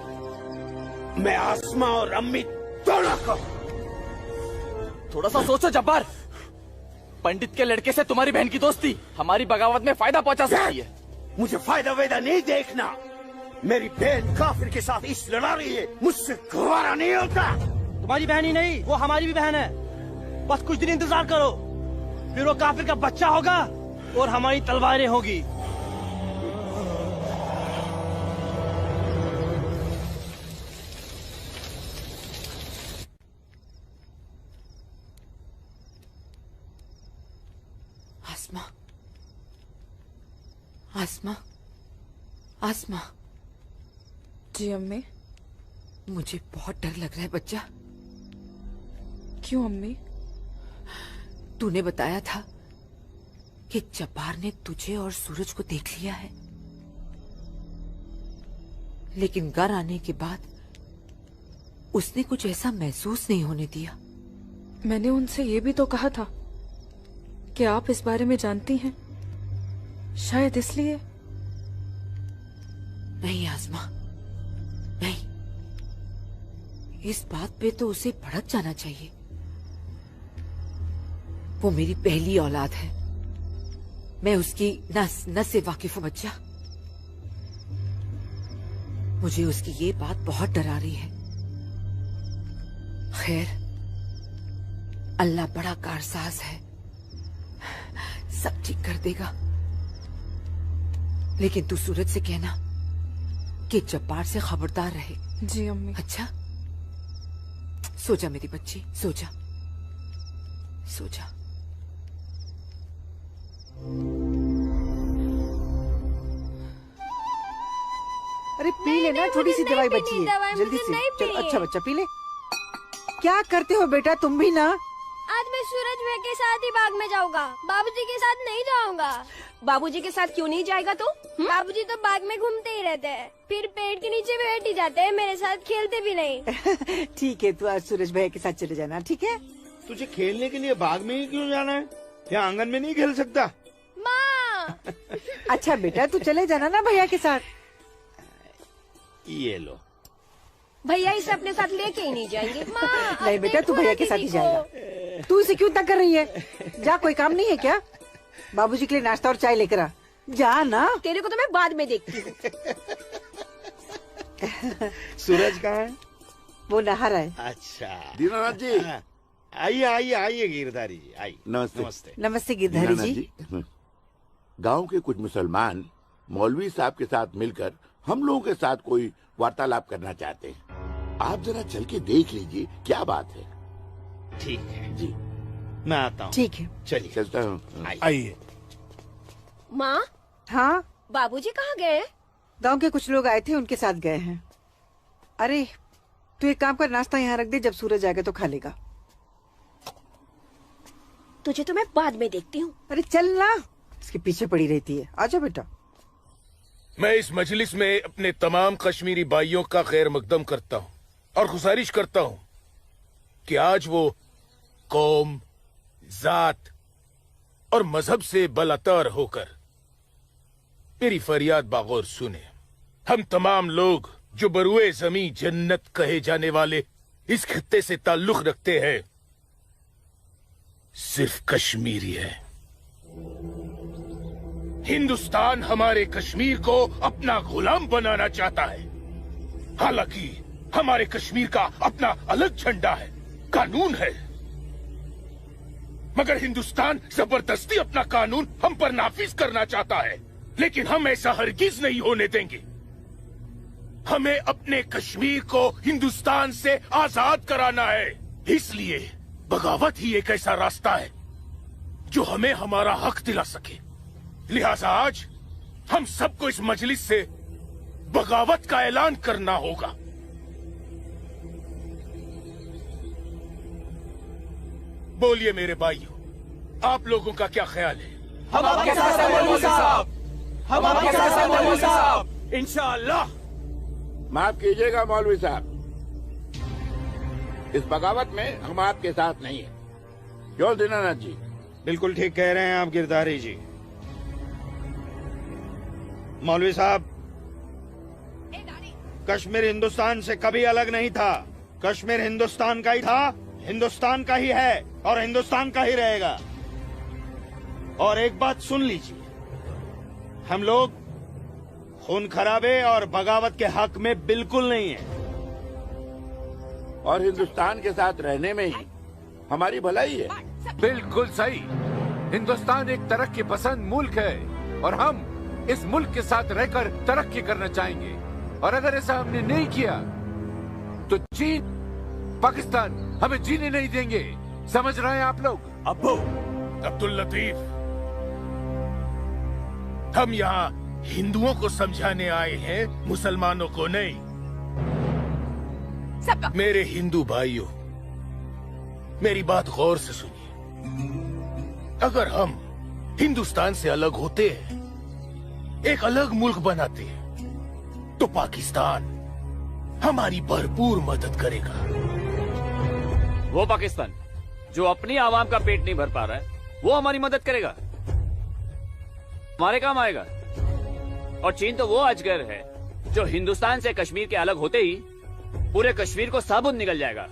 मैं आसमा और अम्मी दोनों को। थोड़ा सा सोचो जब्बार, पंडित के लड़के से तुम्हारी बहन की दोस्ती हमारी बगावत में फायदा पहुंचा सकती है। मुझे फायदा वेदा नहीं देखना, मेरी बहन काफिर के साथ इश्क लड़ा रही है, मुझसे गवारा नहीं होता। तुम्हारी बहन ही नहीं, वो हमारी भी बहन है। बस कुछ दिन इंतजार करो, फिर वो काफिर का बच्चा होगा और हमारी तलवारें होगी। आसमा, आसमा, आसमा। जी अम्मी। मुझे बहुत डर लग रहा है बच्चा। क्यों अम्मी? तूने बताया था कि जब्बार ने तुझे और सूरज को देख लिया है, लेकिन घर आने के बाद उसने कुछ ऐसा महसूस नहीं होने दिया। मैंने उनसे ये भी तो कहा था कि आप इस बारे में जानती हैं, शायद इसलिए। नहीं आसमा, नहीं। इस बात पे तो उसे भड़क जाना चाहिए। वो मेरी पहली औलाद है, मैं उसकी नस नस से वाकिफ हूं बच्चा। मुझे उसकी ये बात बहुत डरा रही है। खैर, अल्लाह बड़ा कारसाज है, सब ठीक कर देगा। लेकिन तू सूरज से कहना कि जब्बार से खबरदार रहे। जी अम्मी। अच्छा, सो जा मेरी बच्ची, सो जा, सो जा। अरे पी लेना, थोड़ी सी दवाई बची है, जल्दी से। चल अच्छा बच्चा पी ले। क्या करते हो बेटा तुम भी ना? आज मैं सूरज भाई के साथ ही बाग में जाऊंगा, बाबूजी के साथ नहीं जाऊंगा। बाबूजी के साथ क्यों नहीं जाएगा तो? बाबूजी तो बाग में घूमते ही रहते हैं, फिर पेड़ के नीचे बैठ ही जाते हैं, मेरे साथ खेलते भी नहीं। ठीक है, तू आज सूरज भाई के साथ चले जाना, ठीक है? तुझे खेलने के लिए बाग में ही क्यों जाना है? क्या आंगन में नहीं खेल सकता? माँ। अच्छा बेटा, तू चले जाना ना भैया के साथ। ये लो। भैया इसे अपने साथ लेके ही नहीं जाएंगे। नहीं बेटा, तू भैया के साथ ही जाएगा। तू इसे क्यों तक कर रही है? जा, कोई काम नहीं है क्या? बाबूजी के लिए नाश्ता और चाय लेकर आ। जा ना। तेरे को तो मैं बाद में देखती हूँ। सूरज कहाँ है? वो नहा रहा है। अच्छा दीनानाथ जी। आइए आइए आइए गिरधारी जी, आइए। नमस्ते। नमस्ते। नमस्ते गिरधारी जी। गांव के कुछ मुसलमान मौलवी साहब के साथ मिलकर हम लोगों के साथ कोई वार्तालाप करना चाहते हैं। आप जरा चल के देख लीजिए क्या बात है। ठीक है जी, मैं आता हूँ। ठीक है, चलिए चलता हूँ। आइए। माँ। हाँ बाबूजी कहाँ गए? गांव के कुछ लोग आए थे, उनके साथ गए हैं। अरे तू एक काम कर, नाश्ता यहाँ रख दे, जब सूरज आएगा तो खा लेगा। तुझे तो मैं बाद में देखती हूँ। अरे चल ना, इसके पीछे पड़ी रहती है। आजा बेटा। मैं इस मजलिस में अपने तमाम कश्मीरी भाइयों का खैर मकदम करता हूँ और गुजारिश करता हूँ कि आज वो कौम, जात और मजहब से बलातर होकर मेरी फरियाद बागौर सुने। हम तमाम लोग जो बरुए जमी जन्नत कहे जाने वाले इस खित्ते से ताल्लुक रखते हैं, सिर्फ कश्मीरी है। हिंदुस्तान हमारे कश्मीर को अपना गुलाम बनाना चाहता है। हालांकि हमारे कश्मीर का अपना अलग झंडा है, कानून है, मगर हिंदुस्तान जबरदस्ती अपना कानून हम पर नाफिज करना चाहता है। लेकिन हम ऐसा हरगिज नहीं होने देंगे। हमें अपने कश्मीर को हिंदुस्तान से आजाद कराना है। इसलिए बगावत ही एक ऐसा रास्ता है जो हमें हमारा हक दिला सके। लिहाजा आज हम सबको इस मजलिस से बगावत का ऐलान करना होगा। बोलिए मेरे भाइयों, आप लोगों का क्या ख्याल है? हम आपके साथ हैं मौलवी साहब, हम आपके साथ हैं मौलवी साहब। इंशाअल्लाह। माफ कीजिएगा मौलवी साहब, इस बगावत में हम आपके साथ नहीं है। क्यों दीनानाथ जी? बिल्कुल ठीक कह रहे हैं आप गिरधारी जी। मौलवी साहब, कश्मीर हिंदुस्तान से कभी अलग नहीं था। कश्मीर हिंदुस्तान का ही था, हिंदुस्तान का ही है और हिंदुस्तान का ही रहेगा। और एक बात सुन लीजिए, हम लोग खून खराबे और बगावत के हक में बिल्कुल नहीं है। और हिंदुस्तान के साथ रहने में ही हमारी भलाई है। बिल्कुल सही। हिंदुस्तान एक तरक्की पसंद मुल्क है और हम इस मुल्क के साथ रहकर तरक्की करना चाहेंगे। और अगर ऐसा हमने नहीं किया तो चीन, पाकिस्तान हमें जीने नहीं देंगे। समझ रहे हैं आप लोग? अब्बू, अब्दुल लतीफ, हम यहाँ हिंदुओं को समझाने आए हैं, मुसलमानों को नहीं। मेरे हिंदू भाइयों, मेरी बात गौर से सुनिए। अगर हम हिंदुस्तान से अलग होते हैं, एक अलग मुल्क बनाते हैं, तो पाकिस्तान हमारी भरपूर मदद करेगा। वो पाकिस्तान जो अपनी आवाम का पेट नहीं भर पा रहा है, वो हमारी मदद करेगा, हमारे काम आएगा। और चीन तो वो अजगर है जो हिंदुस्तान से कश्मीर के अलग होते ही पूरे कश्मीर को साबुत निकल जाएगा।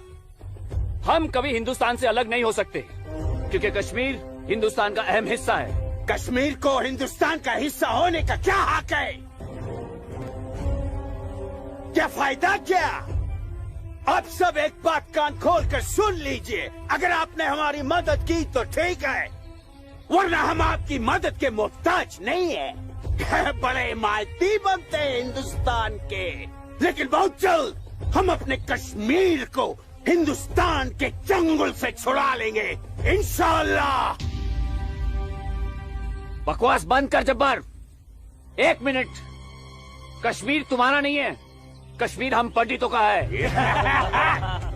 हम कभी हिंदुस्तान से अलग नहीं हो सकते, क्योंकि कश्मीर हिंदुस्तान का अहम हिस्सा है। कश्मीर को हिंदुस्तान का हिस्सा होने का क्या हक है? क्या फायदा क्या? आप सब एक बात कान खोल कर सुन लीजिए। अगर आपने हमारी मदद की तो ठीक है, वरना हम आपकी मदद के मोहताज नहीं है। बड़े मालती बनते हैं हिंदुस्तान के, लेकिन बहुत जल्द हम अपने कश्मीर को हिंदुस्तान के चंगुल से छुड़ा लेंगे, इंशाअल्लाह। बकवास बंद कर जब्बार। 1 मिनट। कश्मीर तुम्हारा नहीं है, कश्मीर हम पंडितों का है।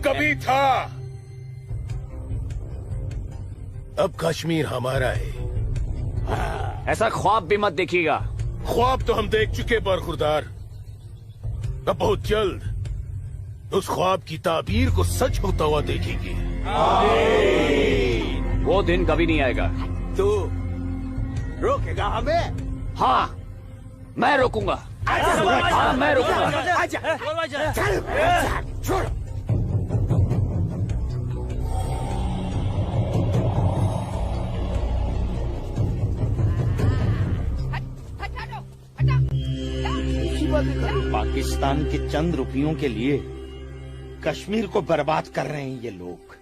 कभी था, अब कश्मीर हमारा है। ऐसा ख्वाब भी मत देखिएगा। ख्वाब तो हम देख चुके बरखुरदार। अब बहुत जल्द उस ख्वाब की ताबीर को सच होता हुआ देखेंगे। वो दिन कभी नहीं आएगा। तू रोकेगा हमें? हाँ, मैं रोकूंगा। हाँ, मैं रोकूंगा। आजा, चल, छोड़। पाकिस्तान के चंद रुपयों के लिए कश्मीर को बर्बाद कर रहे हैं ये लोग।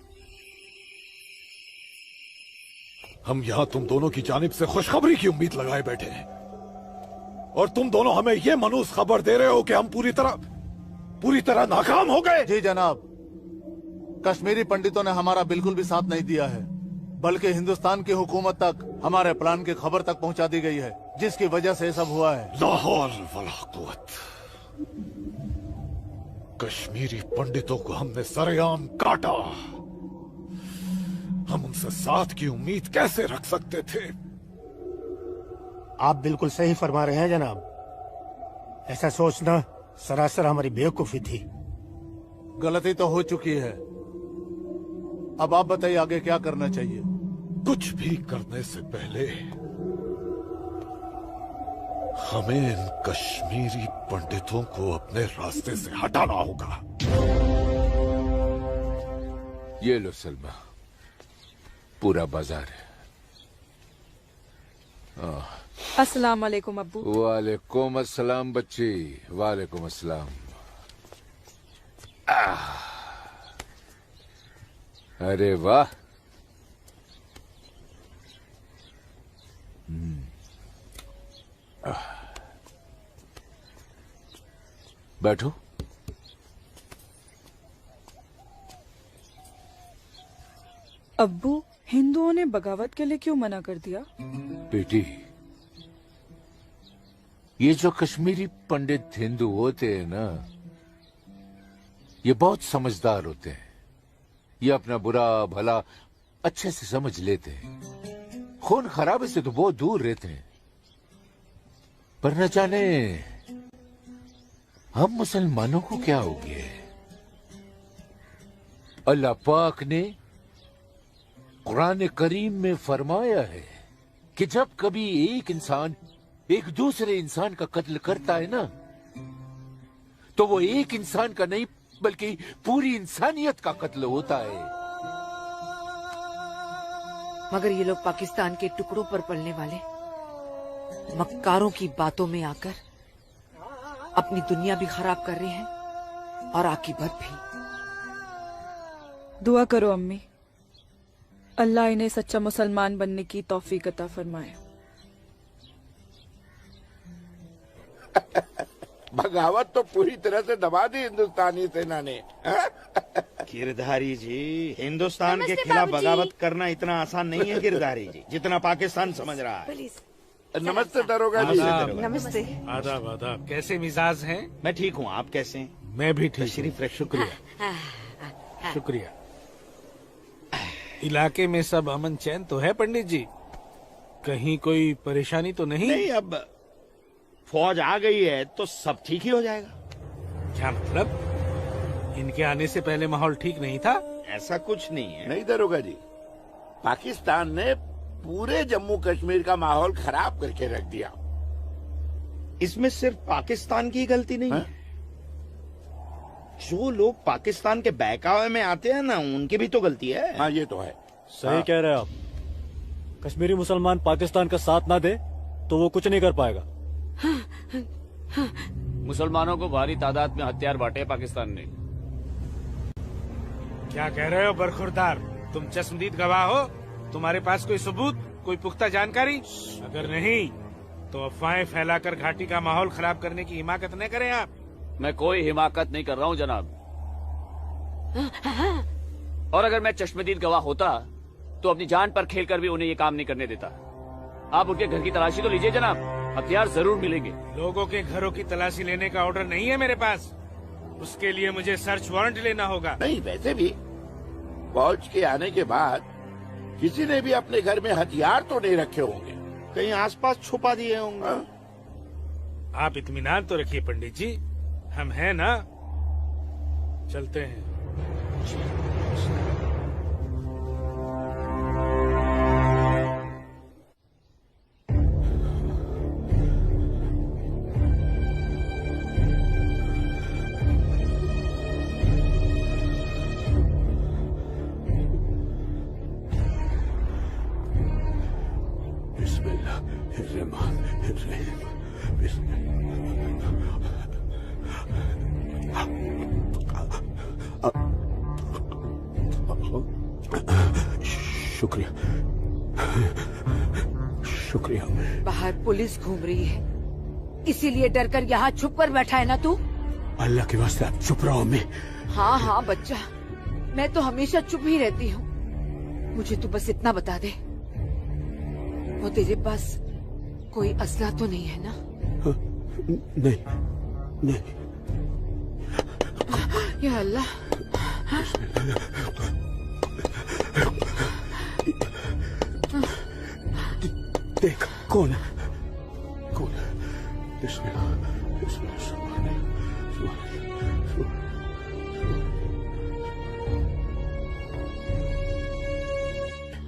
हम यहाँ तुम दोनों की जानिब से खुशखबरी की उम्मीद लगाए बैठे हैं, और तुम दोनों हमें ये मनूस खबर दे रहे हो कि हम पूरी तरह नाकाम हो गए। जी जनाब, कश्मीरी पंडितों ने हमारा बिल्कुल भी साथ नहीं दिया है, बल्कि हिंदुस्तान की हुकूमत तक हमारे प्लान की खबर तक पहुंचा दी गई है, जिसकी वजह से ये सब हुआ है। ला हौल वला कुव्वत। कश्मीरी पंडितों को हमने सरेआम काटा। हम उनसे साथ की उम्मीद कैसे रख सकते थे? आप बिल्कुल सही फरमा रहे हैं जनाब। ऐसा सोचना सरासर हमारी बेवकूफी थी। गलती तो हो चुकी है, अब आप बताइए आगे क्या करना चाहिए? कुछ भी करने से पहले हमें इन कश्मीरी पंडितों को अपने रास्ते से हटाना होगा। ये लो सलमा, पूरा बाजार है। अस्सलाम वालेकुम अब्बू। वालेकुम अस्सलाम बच्ची, वालेकुम अस्सलाम। अरे वाह, बैठो। अब्बू, हिंदुओं ने बगावत के लिए क्यों मना कर दिया? बेटी, ये जो कश्मीरी पंडित हिंदू होते हैं ना, ये बहुत समझदार होते हैं। ये अपना बुरा भला अच्छे से समझ लेते हैं। खून खराबे से तो बहुत दूर रहते हैं। पर न जाने हम मुसलमानों को क्या हो गया है। अल्लाह पाक ने कुरान करीम में फरमाया है कि जब कभी एक इंसान एक दूसरे इंसान का कत्ल करता है ना, तो वो एक इंसान का नहीं बल्कि पूरी इंसानियत का कत्ल होता है। मगर ये लोग पाकिस्तान के टुकड़ों पर पलने वाले मक्कारों की बातों में आकर अपनी दुनिया भी खराब कर रहे हैं और आकीबत भी। दुआ करो अम्मी, अल्लाह इन्हें सच्चा मुसलमान बनने की तौफीक अता फरमाए। बगावत तो पूरी तरह से दबा दी हिंदुस्तानी सेना ने। गिरधारी जी, हिंदुस्तान के खिलाफ बगावत करना इतना आसान नहीं है गिरधारी जी, जितना पाकिस्तान समझ रहा है। नमस्ते दरोगा जी। नमस्ते। आदाब आदाब। कैसे मिजाज हैं? मैं ठीक हूँ, आप कैसे हैं? मैं भी ठीक। तशरीफ रखिए। शुक्रिया शुक्रिया। इलाके में सब अमन चैन तो है पंडित जी? कहीं कोई परेशानी तो नहीं? नहीं, अब फौज आ गई है तो सब ठीक ही हो जाएगा। क्या मतलब? इनके आने से पहले माहौल ठीक नहीं था? ऐसा कुछ नहीं है। नहीं दरोगा जी, पाकिस्तान ने पूरे जम्मू कश्मीर का माहौल खराब करके रख दिया। इसमें सिर्फ पाकिस्तान की गलती नहीं है। जो लोग पाकिस्तान के बहकावे में आते हैं ना, उनकी भी तो गलती है। हाँ, ये तो है। सही कह रहे हैं आप। कश्मीरी मुसलमान पाकिस्तान का साथ ना दे तो वो कुछ नहीं कर पाएगा। मुसलमानों को भारी तादाद में हथियार बांटे पाकिस्तान ने। क्या कह रहे हो बरखुरदार? तुम चश्मदीद गवाह हो? तुम्हारे पास कोई सबूत, कोई पुख्ता जानकारी? अगर नहीं तो अफवाहें फैलाकर घाटी का माहौल खराब करने की हिमाकत न करें आप। मैं कोई हिमाकत नहीं कर रहा हूँ जनाब। और अगर मैं चश्मदीद गवाह होता तो अपनी जान पर खेलकर भी उन्हें ये काम नहीं करने देता। आप उनके घर की तलाशी तो लीजिए जनाब, हथियार जरूर मिलेंगे। लोगों के घरों की तलाशी लेने का ऑर्डर नहीं है मेरे पास। उसके लिए मुझे सर्च वारंट लेना होगा। नहीं, वैसे भी फौज के आने के बाद किसी ने भी अपने घर में हथियार तो नहीं रखे होंगे, कहीं आसपास छुपा दिए होंगे। आप इत्मीनान तो रखिए पंडित जी, हम हैं ना। चलते हैं। शुक्रिया शुक्रिया। बाहर पुलिस घूम रही है, इसीलिए डर कर यहाँ छुप कर बैठा है ना तू? अल्लाह के वास्ते आप चुप रहो। मैं हाँ हाँ बच्चा, मैं तो हमेशा चुप ही रहती हूँ। मुझे तू बस इतना बता दे, वो तेरे पास कोई असला तो नहीं है ना? नहीं नहीं। या अल्लाह। देख कौन है, कौन है? बिस्मिल्लाह बिस्मिल्लाह।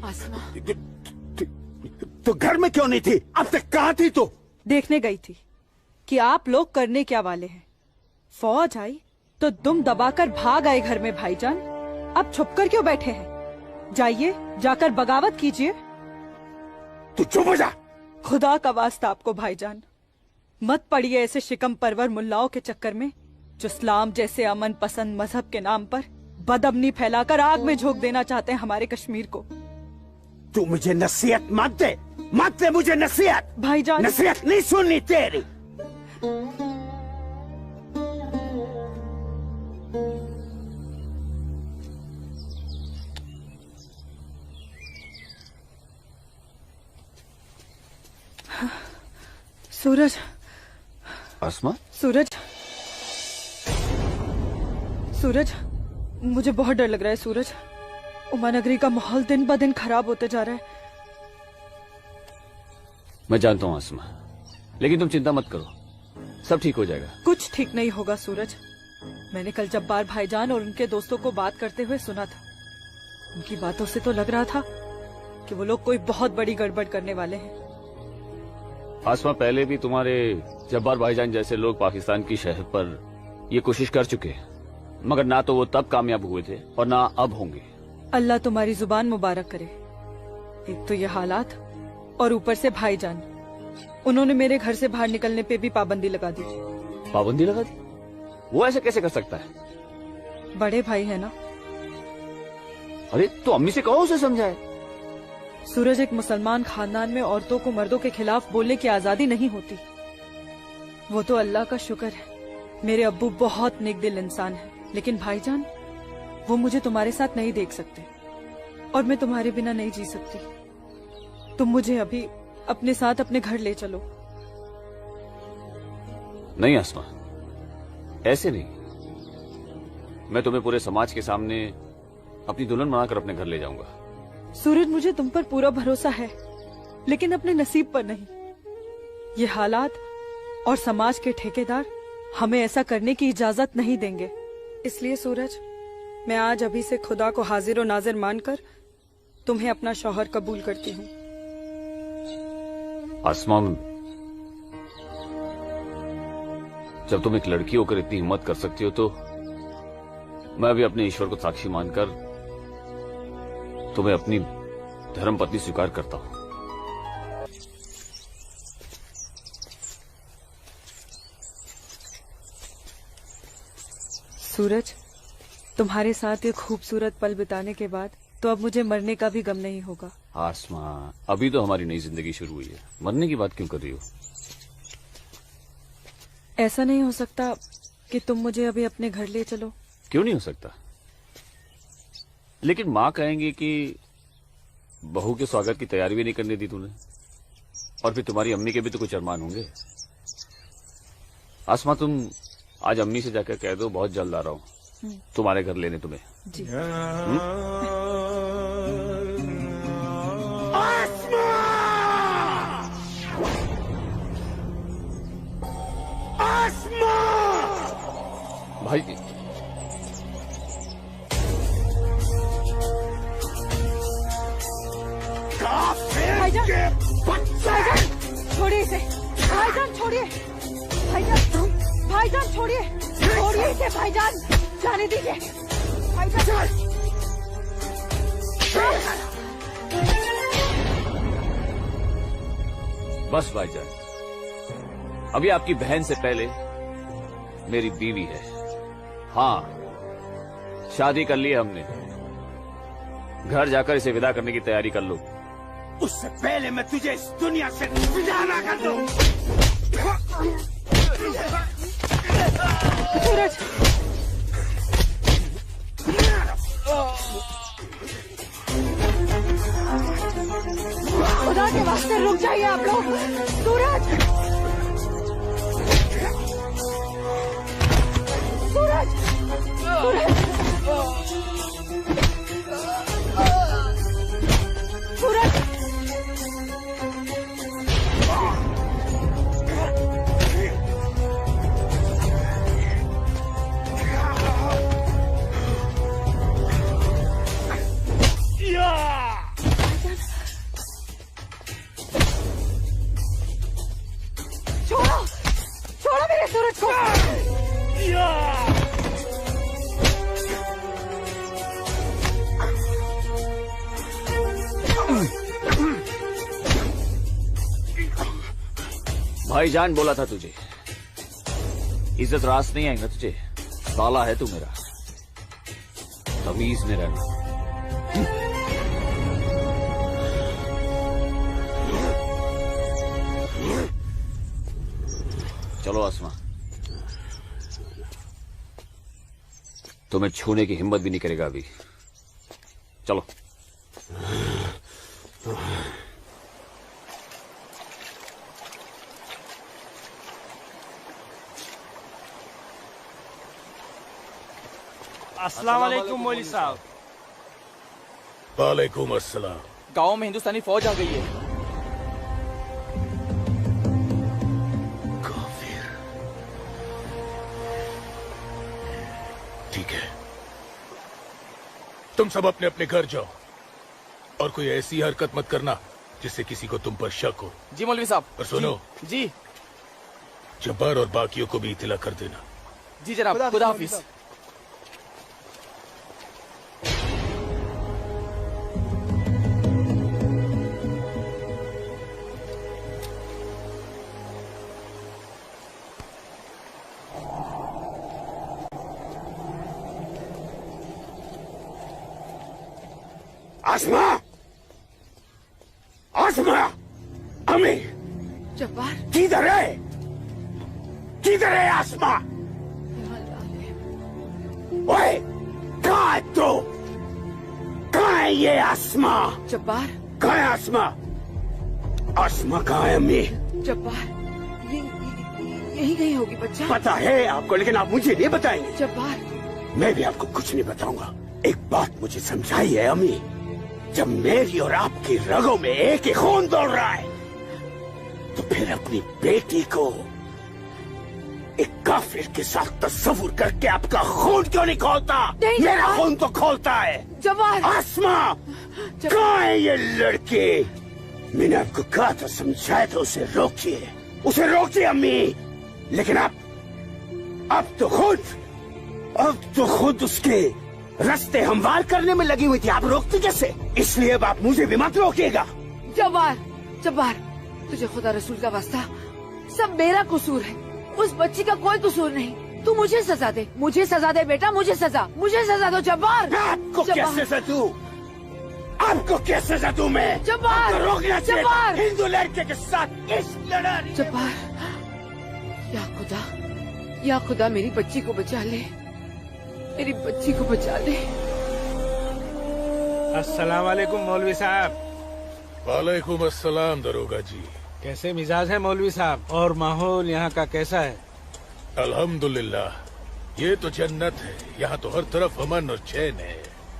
आसमा, तो घर में क्यों नहीं थी? अब तक कहाँ थी तू? देखने गई थी कि आप लोग करने क्या वाले हैं। फौज आई तो दुम दबाकर भाग आए घर में भाईजान। अब छुपकर क्यों बैठे हैं? जाइए, जाकर बगावत कीजिए। तू चुप हो जा। खुदा का वास्ता आपको भाईजान, मत पड़िए ऐसे शिकम परवर मुल्लाओं के चक्कर में, जो इस्लाम जैसे अमन पसंद मजहब के नाम पर बदअमनी फैलाकर आग में झोंक देना चाहते हैं हमारे कश्मीर को। तू मुझे नसीहत मत दे, मत दे मुझे नसीहत। भाईजान, नसीहत नहीं सुननी तेरी। सूरज, आसमा, सूरज, सूरज, मुझे बहुत डर लग रहा है सूरज। उमानगरी का माहौल दिन ब दिन खराब होते जा रहा है। मैं जानता हूँ आसमा, लेकिन तुम चिंता मत करो, सब ठीक हो जाएगा। कुछ ठीक नहीं होगा सूरज। मैंने कल जब्बार भाईजान और उनके दोस्तों को बात करते हुए सुना था। उनकी बातों से तो लग रहा था कि वो लोग कोई बहुत बड़ी गड़बड़ करने वाले हैं। आसमा, पहले भी तुम्हारे जब्बार भाईजान जैसे लोग पाकिस्तान की शहर पर ये कोशिश कर चुके हैं, मगर ना तो वो तब कामयाब हुए थे और ना अब होंगे। अल्लाह तुम्हारी जुबान मुबारक करे। एक तो ये हालात और ऊपर से भाईजान, उन्होंने मेरे घर से बाहर निकलने पे भी पाबंदी लगा दी। पाबंदी लगा दी? वो ऐसे कैसे कर सकता है? बड़े भाई है ना। अरे तो अम्मी से कहो, उसे समझाए। सूरज, एक मुसलमान खानदान में औरतों को मर्दों के खिलाफ बोलने की आजादी नहीं होती। वो तो अल्लाह का शुक्र है, मेरे अब्बू बहुत नेक दिल इंसान है, लेकिन भाईजान वो मुझे तुम्हारे साथ नहीं देख सकते और मैं तुम्हारे बिना नहीं जी सकती। तुम मुझे अभी अपने साथ अपने घर ले चलो। नहीं आसमा, ऐसे नहीं। मैं तुम्हें पूरे समाज के सामने अपनी दुल्हन बनाकर अपने घर ले जाऊंगा। सूरज, मुझे तुम पर पूरा भरोसा है, लेकिन अपने नसीब पर नहीं। ये हालात और समाज के ठेकेदार हमें ऐसा करने की इजाजत नहीं देंगे। इसलिए सूरज, मैं आज अभी से खुदा को हाजिर और नाजिर मानकर तुम्हें अपना शौहर कबूल करती हूँ। आसमा, जब तुम एक लड़की होकर इतनी हिम्मत कर सकती हो तो मैं भी अपने ईश्वर को साक्षी मानकर तुम्हें अपनी धर्म पत्नी स्वीकार करता हूं। सूरज, तुम्हारे साथ ये खूबसूरत पल बिताने के बाद तो अब मुझे मरने का भी गम नहीं होगा। आसमा, अभी तो हमारी नई जिंदगी शुरू हुई है, मरने की बात क्यों कर रही हो? ऐसा नहीं हो सकता कि तुम मुझे अभी अपने घर ले चलो? क्यों नहीं हो सकता? लेकिन माँ कहेंगे कि बहू के स्वागत की तैयारी भी नहीं करने दी तूने, और फिर तुम्हारी अम्मी के भी तो कुछ अरमान होंगे। आसमा, तुम आज अम्मी से जाकर कह दो बहुत जल्द आ रहा हूँ तुम्हारे घर लेने तुम्हें। जी। भाई, भाईजान, छोड़िए इसे। भाईजान छोड़िए, भाईजान छोड़िए, छोड़िए इसे भाईजान, जाने दीजिए भाईजान। बस भाईजान, अभी आपकी बहन से पहले मेरी बीवी है। हाँ, शादी कर ली है हमने। घर जाकर इसे विदा करने की तैयारी कर लो। उससे पहले मैं तुझे इस दुनिया से विदा ना कर दूं। सूरज, खुदा के वास्ते रुक जाइए आप लोग। सूरज, सूरज, सूरज, छोड़ो, छोड़ो मेरे सूरज को। भाईजान बोला था तुझे, इज्जत रास नहीं आएगा तुझे। साला है तू मेरा, तमीज में रहना। चलो आसमा, तुम्हें छूने की हिम्मत भी नहीं करेगा अभी। चलो। अस्सलाम वालेकुम मौलवी साहब। वालेकुम अस्सलाम। गांव में हिंदुस्तानी फौज आ गई है। काफिर। ठीक है, तुम सब अपने अपने घर जाओ और कोई ऐसी हरकत मत करना जिससे किसी को तुम पर शक हो। जी मौलवी साहब। और सुनो जी, जब्बार और बाकियों को भी इत्तला कर देना। जी जनाब, खुदा हाफिज। आसमा, आसमा, अमी, जब्बार, किधर है? किधर है आसमा? ओए, कहाँ है तू? कहाँ है ये आसमा? जब्बार, कहाँ है आसमा? आसमा कहाँ है अम्मी? जब्बार, यही कहीं होगी बच्चा। पता है आपको, लेकिन आप मुझे नहीं बताएंगे। जब्बार, मैं भी आपको कुछ नहीं बताऊंगा। एक बात मुझे समझाई है अम्मी, जब मेरी और आपकी रगों में एक ही खून दौड़ रहा है, तो फिर अपनी बेटी को एक काफिर के साथ तस्वुर करके आपका खून क्यों नहीं खोलता? मेरा खून तो खोलता है। जब्बार, आसमा, कहाँ है ये लड़की? मैंने आपको कहा था, समझाया था, उसे रोकिए अम्मी। लेकिन अब तो खुद उसके रास्ते हमवार करने में लगी हुई थी। आप रोकती कैसे? इसलिए अब आप मुझे भी मत रोकिएगा। जब्बार, तुझे खुदा रसूल का वास्ता, सब मेरा कसूर है, उस बच्ची का कोई कसूर नहीं। तू मुझे सजा दे बेटा, मुझे सजा दो जब्बार। आपको क्या सजा दूं? आपको क्या सजा दूं मैं? जब्बार, आपको रोकना चाहिए जब्बार, हिंदू लड़के के साथ इस लड़ाई। जब्बार, या खुदा मेरी बच्ची को बचा ले, मेरी बच्ची को बचा ले। अस्सलाम वालेकुम मौलवी साहब। वालेकुम अस्सलाम दरोगा जी। कैसे मिजाज है मौलवी साहब? और माहौल यहाँ का कैसा है? अल्हम्दुलिल्लाह, ये तो जन्नत है। यहाँ तो हर तरफ अमन और चैन है।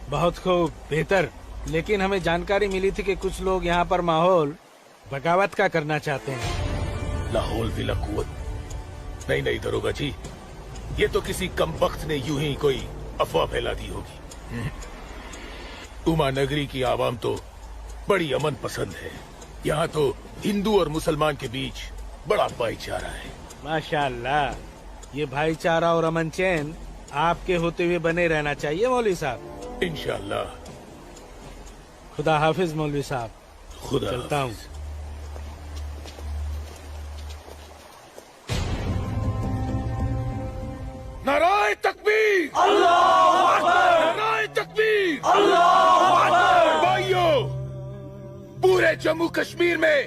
बहुत खूब, बेहतर। लेकिन हमें जानकारी मिली थी कि कुछ लोग यहाँ पर माहौल बगावत का करना चाहते हैं। लाहौल विला कुव्वत। नहीं दरोगा जी, ये तो किसी कमबख्त ने यूं ही कोई अफवाह फैला दी होगी। उमा नगरी की आवाम तो बड़ी अमन पसंद है। यहाँ तो हिंदू और मुसलमान के बीच बड़ा भाईचारा है। माशाअल्लाह, ये भाईचारा और अमन चैन आपके होते हुए बने रहना चाहिए मौलवी साहब। इंशाअल्लाह। खुदा हाफिज मौलवी साहब। खुदा चलता हूँ। नाराए तकबीर, अल्लाहू अकबर, नाराए तकबीर, अल्लाहू अकबर। भाइयों, पूरे जम्मू कश्मीर में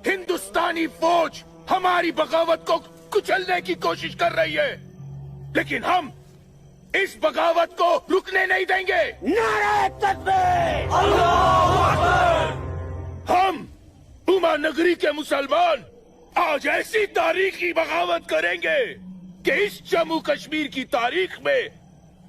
हिंदुस्तानी फौज हमारी बगावत को कुचलने की कोशिश कर रही है, लेकिन हम इस बगावत को रुकने नहीं देंगे। नारे तकबीर, अल्लाहू अकबर। हम उमा नगरी के मुसलमान आज ऐसी तारीखी बगावत करेंगे कि इस जम्मू कश्मीर की तारीख में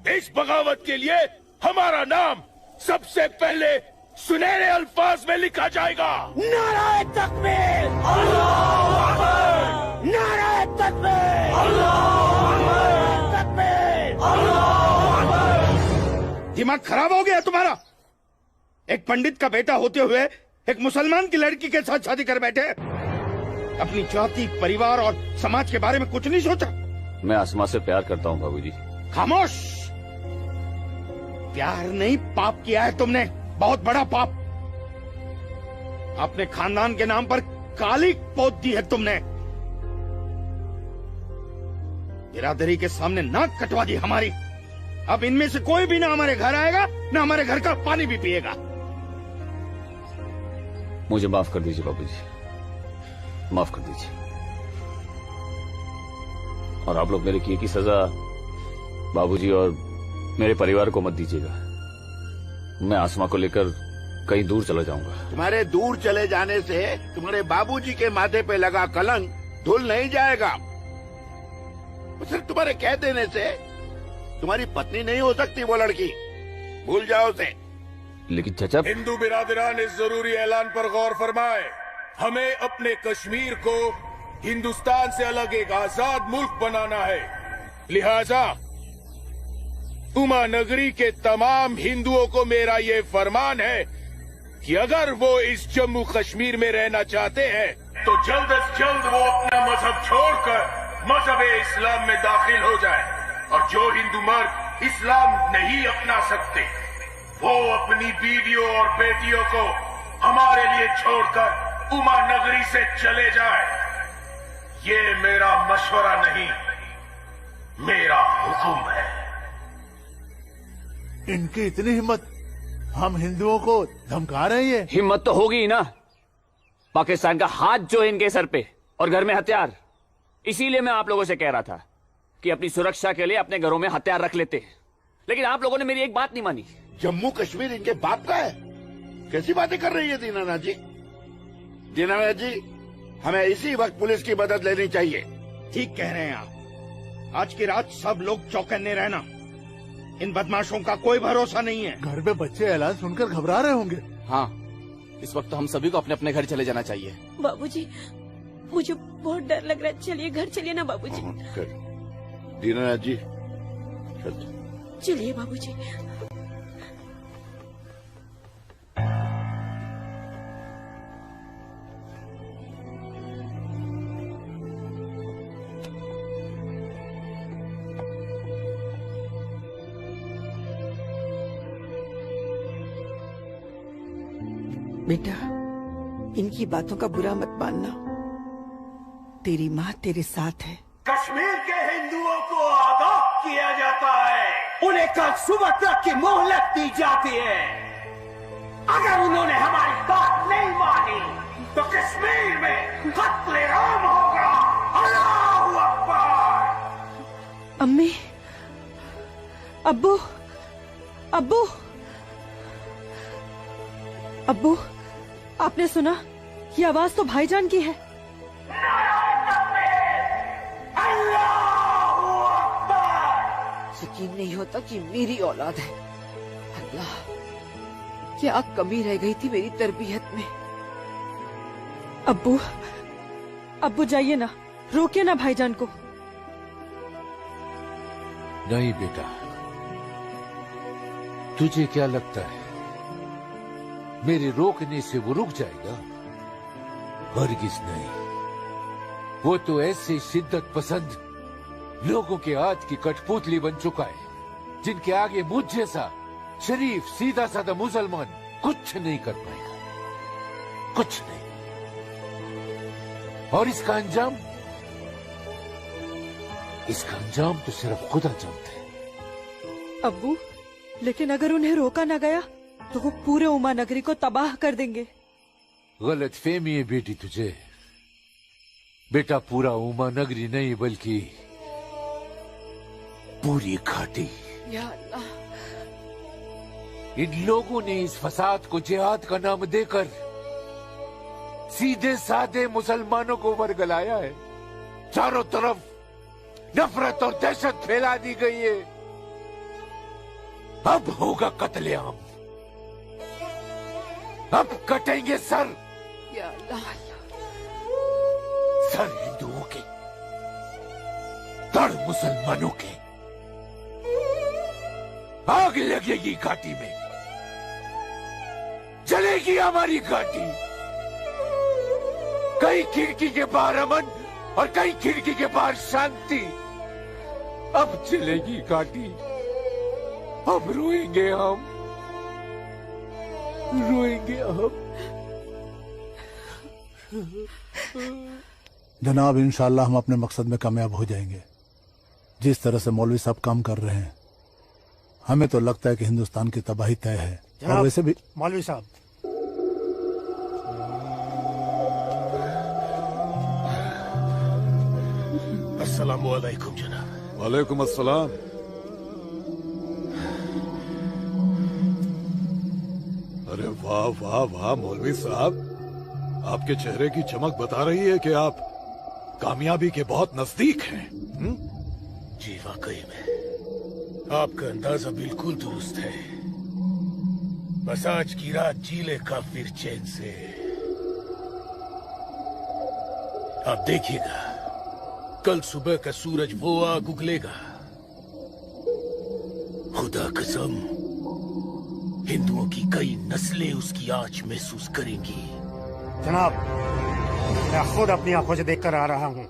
इस बगावत के लिए हमारा नाम सबसे पहले सुनहरे अल्फाज में लिखा जाएगा। नारे तकबीर, अल्लाहू अकबर, नारे तकबीर, अल्लाहू अकबर। दिमाग खराब हो गया तुम्हारा? एक पंडित का बेटा होते हुए एक मुसलमान की लड़की के साथ शादी कर बैठे। अपनी जाति, परिवार और समाज के बारे में कुछ नहीं सोचा? मैं आसमा से प्यार करता हूँ बाबूजी। खामोश। प्यार नहीं, पाप किया है तुमने, बहुत बड़ा पाप। अपने खानदान के नाम पर काली पोत दी है तुमने। बिरादरी के सामने नाक कटवा दी हमारी। अब इनमें से कोई भी ना हमारे घर आएगा, ना हमारे घर का पानी भी पिएगा। मुझे माफ कर दीजिए बाबूजी, माफ कर दीजिए। और आप लोग मेरे किए की सजा बाबूजी और मेरे परिवार को मत दीजिएगा। मैं आसमा को लेकर कहीं दूर चला जाऊंगा। तुम्हारे दूर चले जाने से तुम्हारे बाबूजी के माथे पे लगा कलंक धुल नहीं जाएगा। सिर्फ तुम्हारे कह देने से तुम्हारी पत्नी नहीं हो सकती वो लड़की, भूल जाओ उसे। लेकिन चाचा, हिंदू बिरादरान इस जरूरी ऐलान पर गौर फरमाए। हमें अपने कश्मीर को हिंदुस्तान से अलग एक आजाद मुल्क बनाना है। लिहाजा उमा नगरी के तमाम हिंदुओं को मेरा ये फरमान है कि अगर वो इस जम्मू कश्मीर में रहना चाहते हैं तो जल्द से जल्द वो अपना मजहब छोड़कर मजहब इस्लाम में दाखिल हो जाए। और जो हिंदू मर्द इस्लाम नहीं अपना सकते वो अपनी बीवियों और बेटियों को हमारे लिए छोड़कर उमा नगरी से चले जाए। ये मेरा मशवरा नहीं, मेरा हुक्म है। इनकी इतनी हिम्मत, हम हिंदुओं को धमका रहे हैं। हिम्मत तो होगी ही ना। पाकिस्तान का हाथ जो है इनके सर पे और घर में हथियार। इसीलिए मैं आप लोगों से कह रहा था कि अपनी सुरक्षा के लिए अपने घरों में हथियार रख लेते, लेकिन आप लोगों ने मेरी एक बात नहीं मानी। जम्मू कश्मीर इनके बाप का है? कैसी बातें कर रही है दीनानाथ जी? दीनानाथ जी, हमें इसी वक्त पुलिस की मदद लेनी चाहिए। ठीक कह रहे हैं आप। आज की रात सब लोग चौकन्ने रहना। इन बदमाशों का कोई भरोसा नहीं है। घर में बच्चे ऐलान सुनकर घबरा रहे होंगे। हाँ, इस वक्त तो हम सभी को अपने अपने घर चले जाना चाहिए। बाबूजी, मुझे बहुत डर लग रहा है। चलिए घर चलिए ना बाबूजी। दीनानाथ जी, चलिए बाबूजी। बेटा, इनकी बातों का बुरा मत मानना। तेरी माँ तेरे साथ है। कश्मीर के हिंदुओं को आगाह किया जाता है। उन्हें कल सुबह तक की मोहलत दी जाती है। अगर उन्होंने हमारी बात नहीं मानी तो कश्मीर में कत्ले-आम होगा। अल्लाहू अकबर। अम्मी, अब्बू, अब्बू, अब्बू, आपने सुना? ये आवाज तो भाईजान की है। यकीन नहीं होता कि मेरी औलाद है। अल्लाह, क्या कमी रह गई थी मेरी तरबियत में। अब्बू, अब्बू जाइए ना, रोकिए ना भाईजान को। नहीं बेटा, तुझे क्या लगता है मेरे रोकने से वो रुक जाएगा? हरगिज नहीं। वो तो ऐसे शिद्दत पसंद लोगों के हाथ की कठपुतली बन चुका है, जिनके आगे मुझ जैसा शरीफ सीधा साधा मुसलमान कुछ नहीं कर पाएगा, कुछ नहीं। और इसका अंजाम तो सिर्फ खुदा जानता है। अब्बू, लेकिन अगर उन्हें रोका न गया तो वो पूरे उमा नगरी को तबाह कर देंगे। गलत फहमी है बेटी तुझे। बेटा, पूरा उमा नगरी नहीं बल्कि पूरी घाटी। या अल्लाह, इन लोगों ने इस फसाद को जिहाद का नाम देकर सीधे साधे मुसलमानों को वरगलाया है। चारों तरफ नफरत और दहशत फैला दी गई है। अब होगा कत्लेआम, अब कटेंगे सर। या अल्लाह, सर हिंदुओं के, धड़ मुसलमानों के। आग लगेगी घाटी में, जलेगी हमारी घाटी। कई खिड़की के बाहर अमन और कई खिड़की के बाहर शांति। अब चलेगी घाटी, अब रोएंगे हम, रोएंगे हम। जनाब, इंशाल्लाह हम अपने मकसद में कामयाब हो जाएंगे। जिस तरह से मौलवी साहब काम कर रहे हैं, हमें तो लगता है कि हिंदुस्तान की तबाही तय है। और वैसे भी मौलवी साहब, अस्सलाम वालेकुम जनाब। वालेकुम अस्सलाम। अरे वाह वाह वाह मौलवी साहब, आपके चेहरे की चमक बता रही है कि आप कामयाबी के बहुत नजदीक हैं। जी वाकई में आपका अंदाजा बिल्कुल दुरुस्त है। बस आज की रात जीले का फिर चैन से। आप देखिएगा, कल सुबह का सूरज वो आग उगलेगा। खुदा कसम, हिंदुओं की कई नस्लें उसकी आंच महसूस करेंगी। जनाब, मैं खुद अपनी आंखों से देखकर आ रहा हूँ।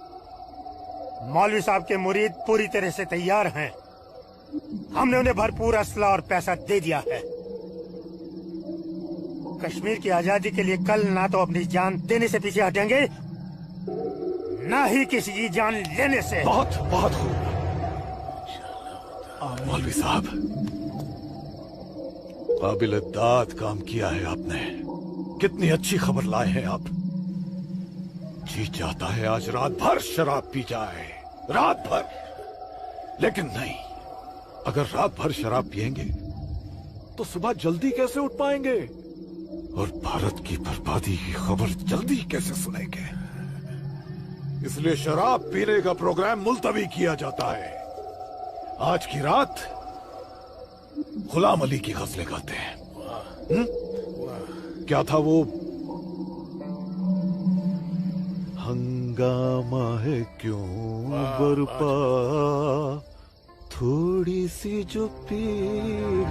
मौलवी साहब के मुरीद पूरी तरह से तैयार हैं। हमने उन्हें भरपूर असला और पैसा दे दिया है। कश्मीर की आजादी के लिए कल ना तो अपनी जान देने से पीछे हटेंगे, ना ही किसी की जान लेने से। बहुत बहुत खूब मौलवी साहब, काबिल दाद काम किया है आपने। कितनी अच्छी खबर लाए हैं आप। जी चाहता है आज रात भर शराब पी जाए, रात भर। लेकिन नहीं, अगर रात भर शराब पिएंगे तो सुबह जल्दी कैसे उठ पाएंगे? और भारत की बर्बादी की खबर जल्दी कैसे सुनेंगे? इसलिए शराब पीने का प्रोग्राम मुलतवी किया जाता है। आज की रात गुलाम अली की गजलें गाते हैं। क्या था वो? हंगामा है क्यों बरपा, थोड़ी सी जो पीर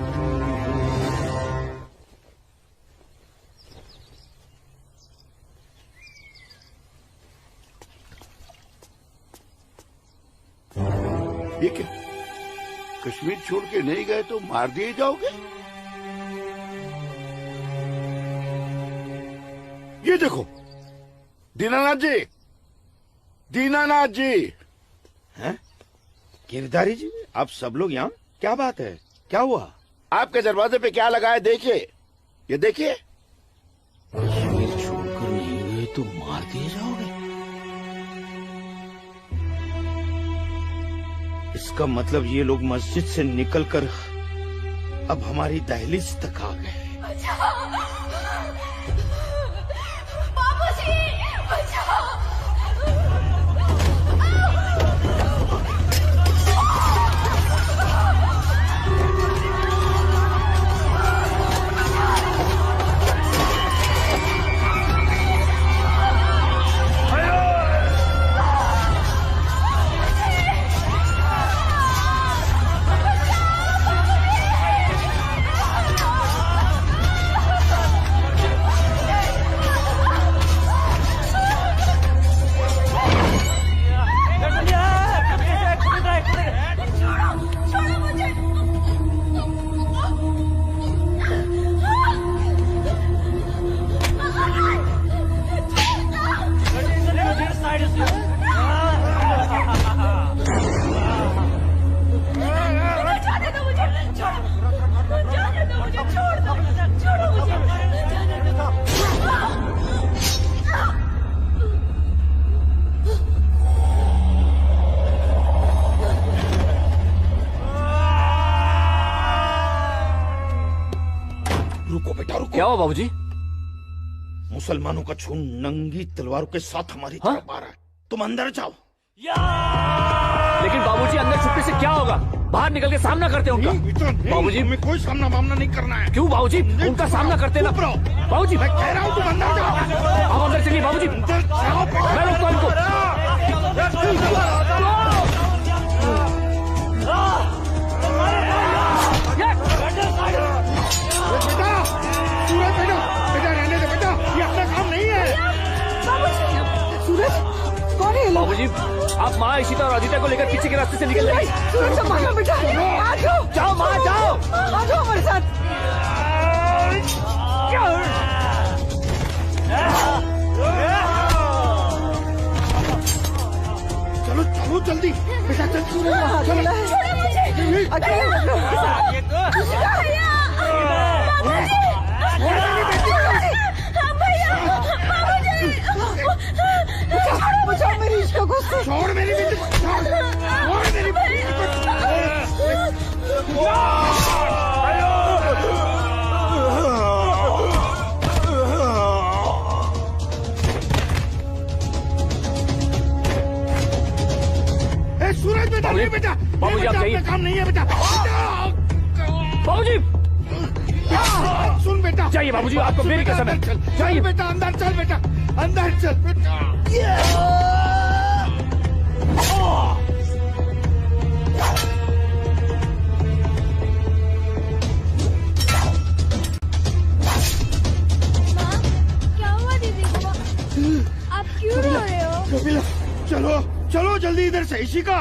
ये क्या? कश्मीर छोड़ के नहीं गए तो मार दिए जाओगे? ये देखो दीनानाथ जी, दीनानाथ जी। हैं? गिरधारी जी, आप सब लोग यहाँ? क्या बात है, क्या हुआ? आपके दरवाजे पे क्या लगा है देखिए, ये देखिए। कश्मीर छोड़कर नहीं गए तो मार दिए जाओगे? इसका मतलब ये लोग मस्जिद से निकलकर अब हमारी दहलीज तक आ गए। बाबूजी, बचाओ! रुको बेटा, रुको। क्या हुआ बाबूजी? मुसलमानों का झुंड नंगी तलवारों के साथ हमारी तरफ आ रहा है। तुम अंदर जाओ। लेकिन बाबूजी अंदर छुपने से क्या होगा? बाहर निकल के सामना करते हैं उनका। बाबूजी हमें कोई सामना मामना नहीं करना है। क्यों बाबूजी? उनका सामना करते ना। बाबूजी मैं कह रहा हूँ तुम अंदर जाओ। आप अंदर चलिए बाबूजी। मैं रोकता हूं इनको। बेटा, सूरज बेटा, बेटा रहने दे बेटा, ये अपना काम नहीं है। सूरज, कौन है? बाबूजी आप माँ इशिता और आदित्य को लेकर पीछे के रास्ते से निकल जाइए। सूरज संभालो बेटा, आ जाओ। जाओ माँ जाओ। आ जाओ हमारे साथ। चलो चलो जल्दी बेटा, चल सूरज। अकेला है, अकेला बचाओ मेरी इश्क को। छोड़ मेरी बेटी को, छोड़ मेरी बेटी को। सूरज बेटा, नहीं बेटा, बाबूजी आप जाइए। काम नहीं है बेटा। बाबूजी सुन बेटा, जाइए बाबूजी, आपको मेरी कसम है। जाइए बेटा, अंदर चल बेटा, अंदर चल बेटा। क्या हुआ दीदी को? आप क्यों रो रहे हो? कपिला, चलो चलो जल्दी इधर से। इशिका,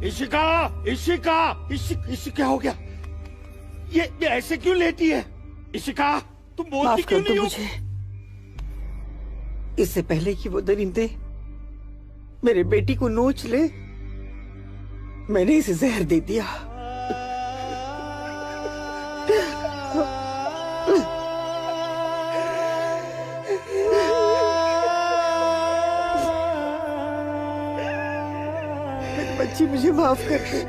इशिका, इशिका, इशिका, क्या हो गया? ये ऐसे क्यों लेटी है? इशिका, तुम बोलती माफ क्यों कर दो नहीं हो? मुझे। इससे पहले कि वो दरिंदे मेरे बेटी को नोच ले, मैंने इसे जहर दे दिया। मेरी बच्ची, मुझे माफ कर दे।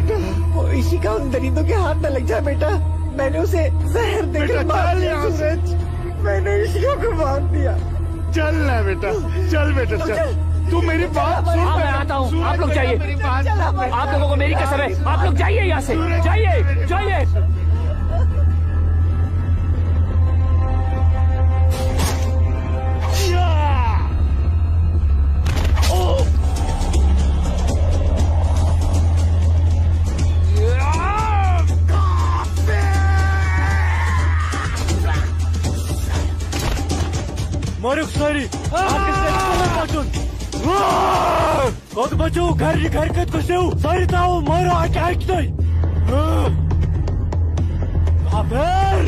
बेटा। वो इशिका उन दरिंदों के हाथ न लग जाए बेटा। मैंने उसे जहर देकर मार दिया सूरज। मैंने इशिका को मार दिया। चल ना बेटा, चल बेटा चल। तू मेरी बात सुन। हाँ मैं आता हूँ, आप लोग जाइए। आप लोगों को मेरी कसम है, आप लोग जाइए यहाँ से, जाइए जाइए। मारुक सारी कौन बचो घर हरकत को सेव सारी ताऊ मारो अटैक नहीं काफिर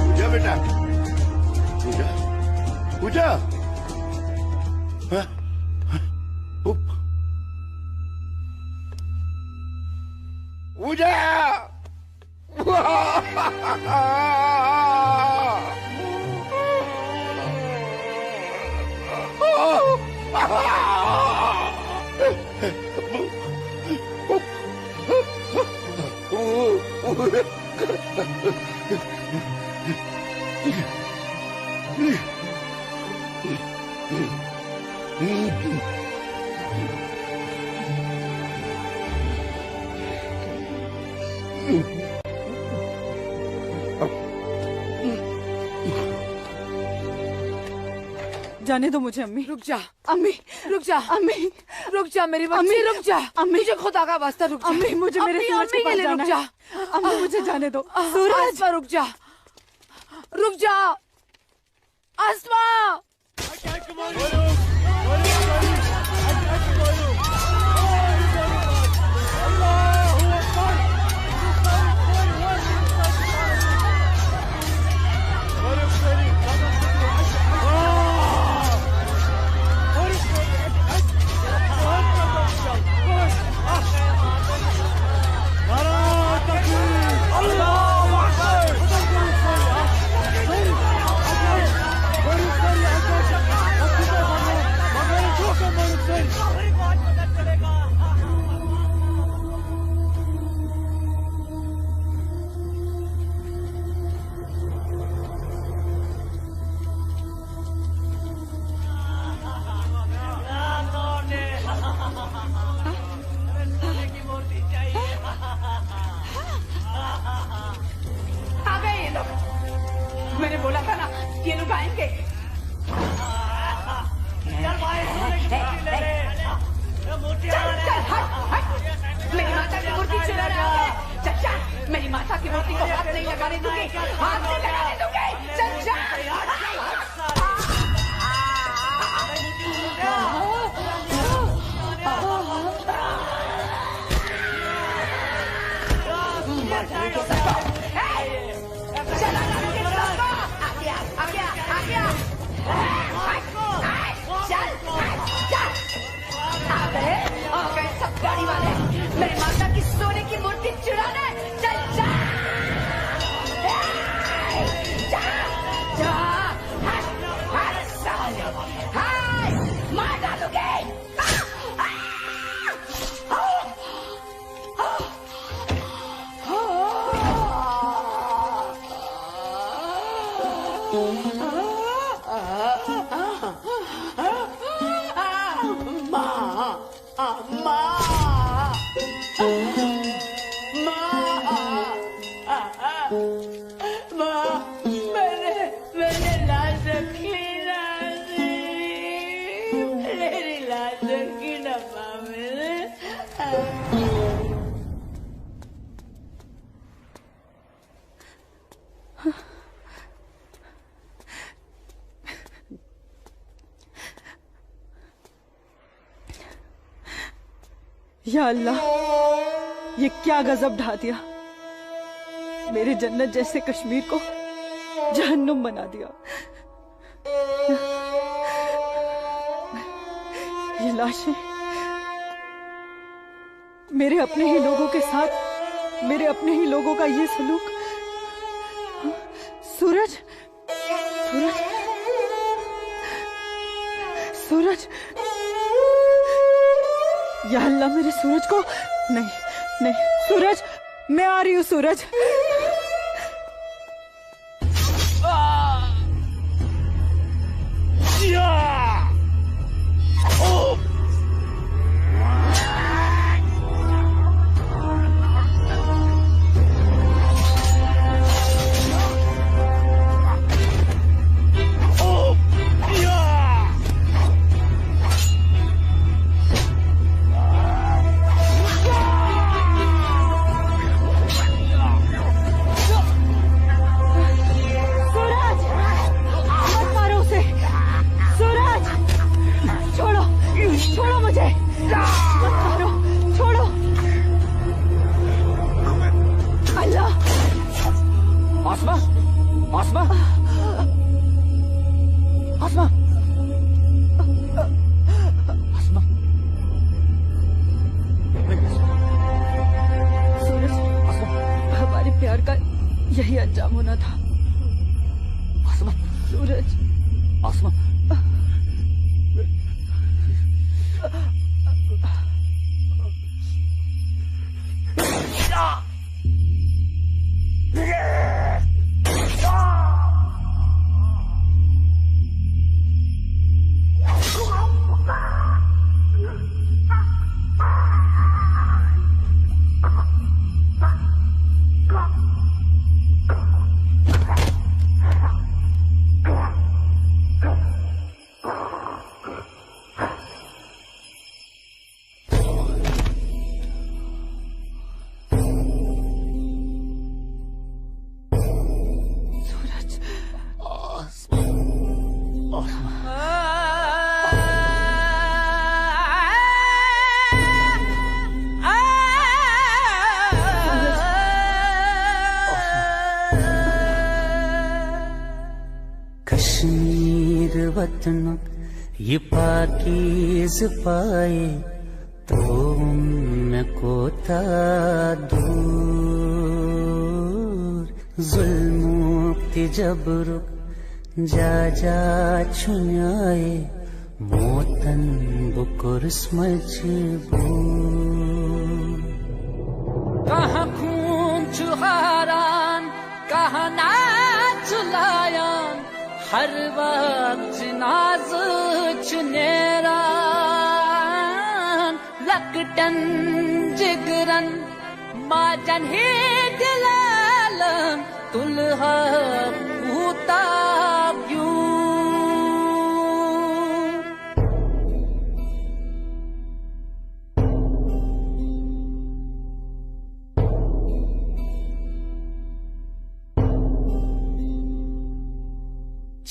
पूजा बेटा, पूजा पूजा हाँ? पूजा जाने दो मुझे अम्मी। रुक जा अम्मी, रुक जा अम्मी, रुक जा मेरी बच्ची, रुक जा अम्मी, मुझे खुदा का वास्ता रुक जा अम्मी, मुझे मेरे सूरज के पास जाना रुक जा है। अम्मी मुझे जाने दो। सूरज आसमा रुक जा, रुक जा आसमा। मैंने बोला था ना ये लोग आएंगे। चल चल हट हट, मेरी माता की मूर्ति चुरा रहा है। चल चल, मेरी माता की मूर्ति को हाथ नहीं लगाने दूंगी, हाथ नहीं लगाने दूंगी। चल चल गाड़ी वाले मेरी माता की सोने की मूर्ति चुराना है। चल जा मार डालूंगी। मैंने लाश रखी ना, मेरी लाश रखी ना माँ मैंने। या अल्लाह, ये क्या गजब ढा दिया। मेरे जन्नत जैसे कश्मीर को जहन्नुम बना दिया। ये लाशें मेरे अपने ही लोगों के साथ, मेरे अपने ही लोगों का ये सलूक। सूरज, सूरज, सूरज, या अल्लाह मेरे सूरज को। नहीं नहीं सूरज, मैं आ रही हूँ सूरज। यही अंजाम होना था। सूरज, कश्मीर वतन ये पाकीज़ पाए तो मैं कोता दूर जुल्मुक्ति जबर जा जा छुन्याए मोतन बुकुर्स मजबूर। कहाँ खून चुहारान कहाँ नाच लायान हर वक्त नाज चुनेरान लकटन जिगरन माजन ही दिलालन तुलहा पूता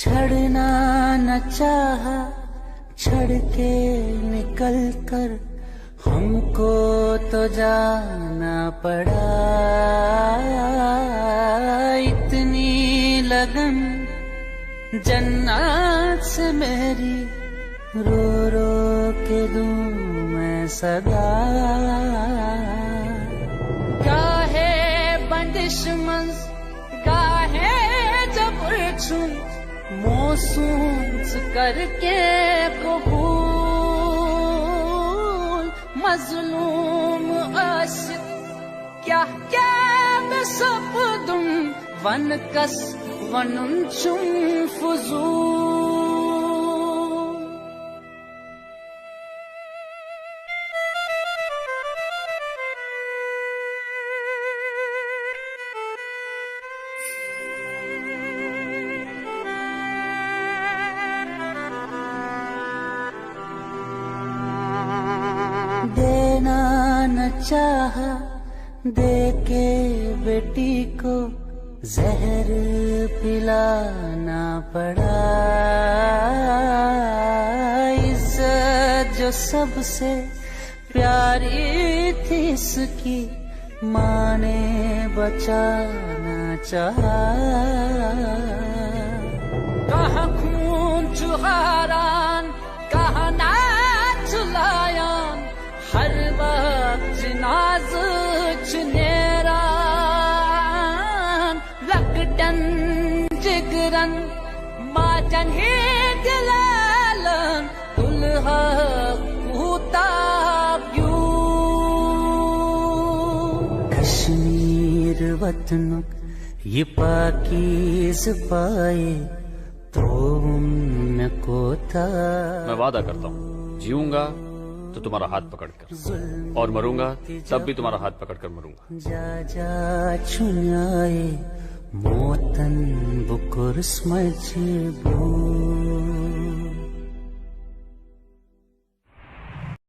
छड़ना न चाहा छड़ के निकल कर हमको तो जाना पड़ा। इतनी लगन जन्नत से मेरी रो रो के दूं मैं सदा। गाहे बंदिश मंज गाहे जबर छुन मोसूस करके कबूल मजलूम आशिक क्या क्या मैं सब दूं वन कस वनुन चुम फुजूल। देना न चाहा दे के बेटी को जहर पिलाना पड़ा। इज्जत जो सबसे प्यारी थी इसकी माँ ने बचाना चाहा। कहाँ खून चुहारान कहाँ नाच लायान हर वक्त नाज चुनेरान लकटन Motan Majan Hidlalan Dulha Kutabyu Kashmir Vatanuk Ye Pakiz Paye तुम को था। मैं वादा करता हूँ जीऊंगा तो तुम्हारा हाथ पकड़कर और मरूंगा तब भी तुम्हारा हाथ पकड़कर मरूंगा। जा जा छुनाए मोतन बुकुर स्मझ बू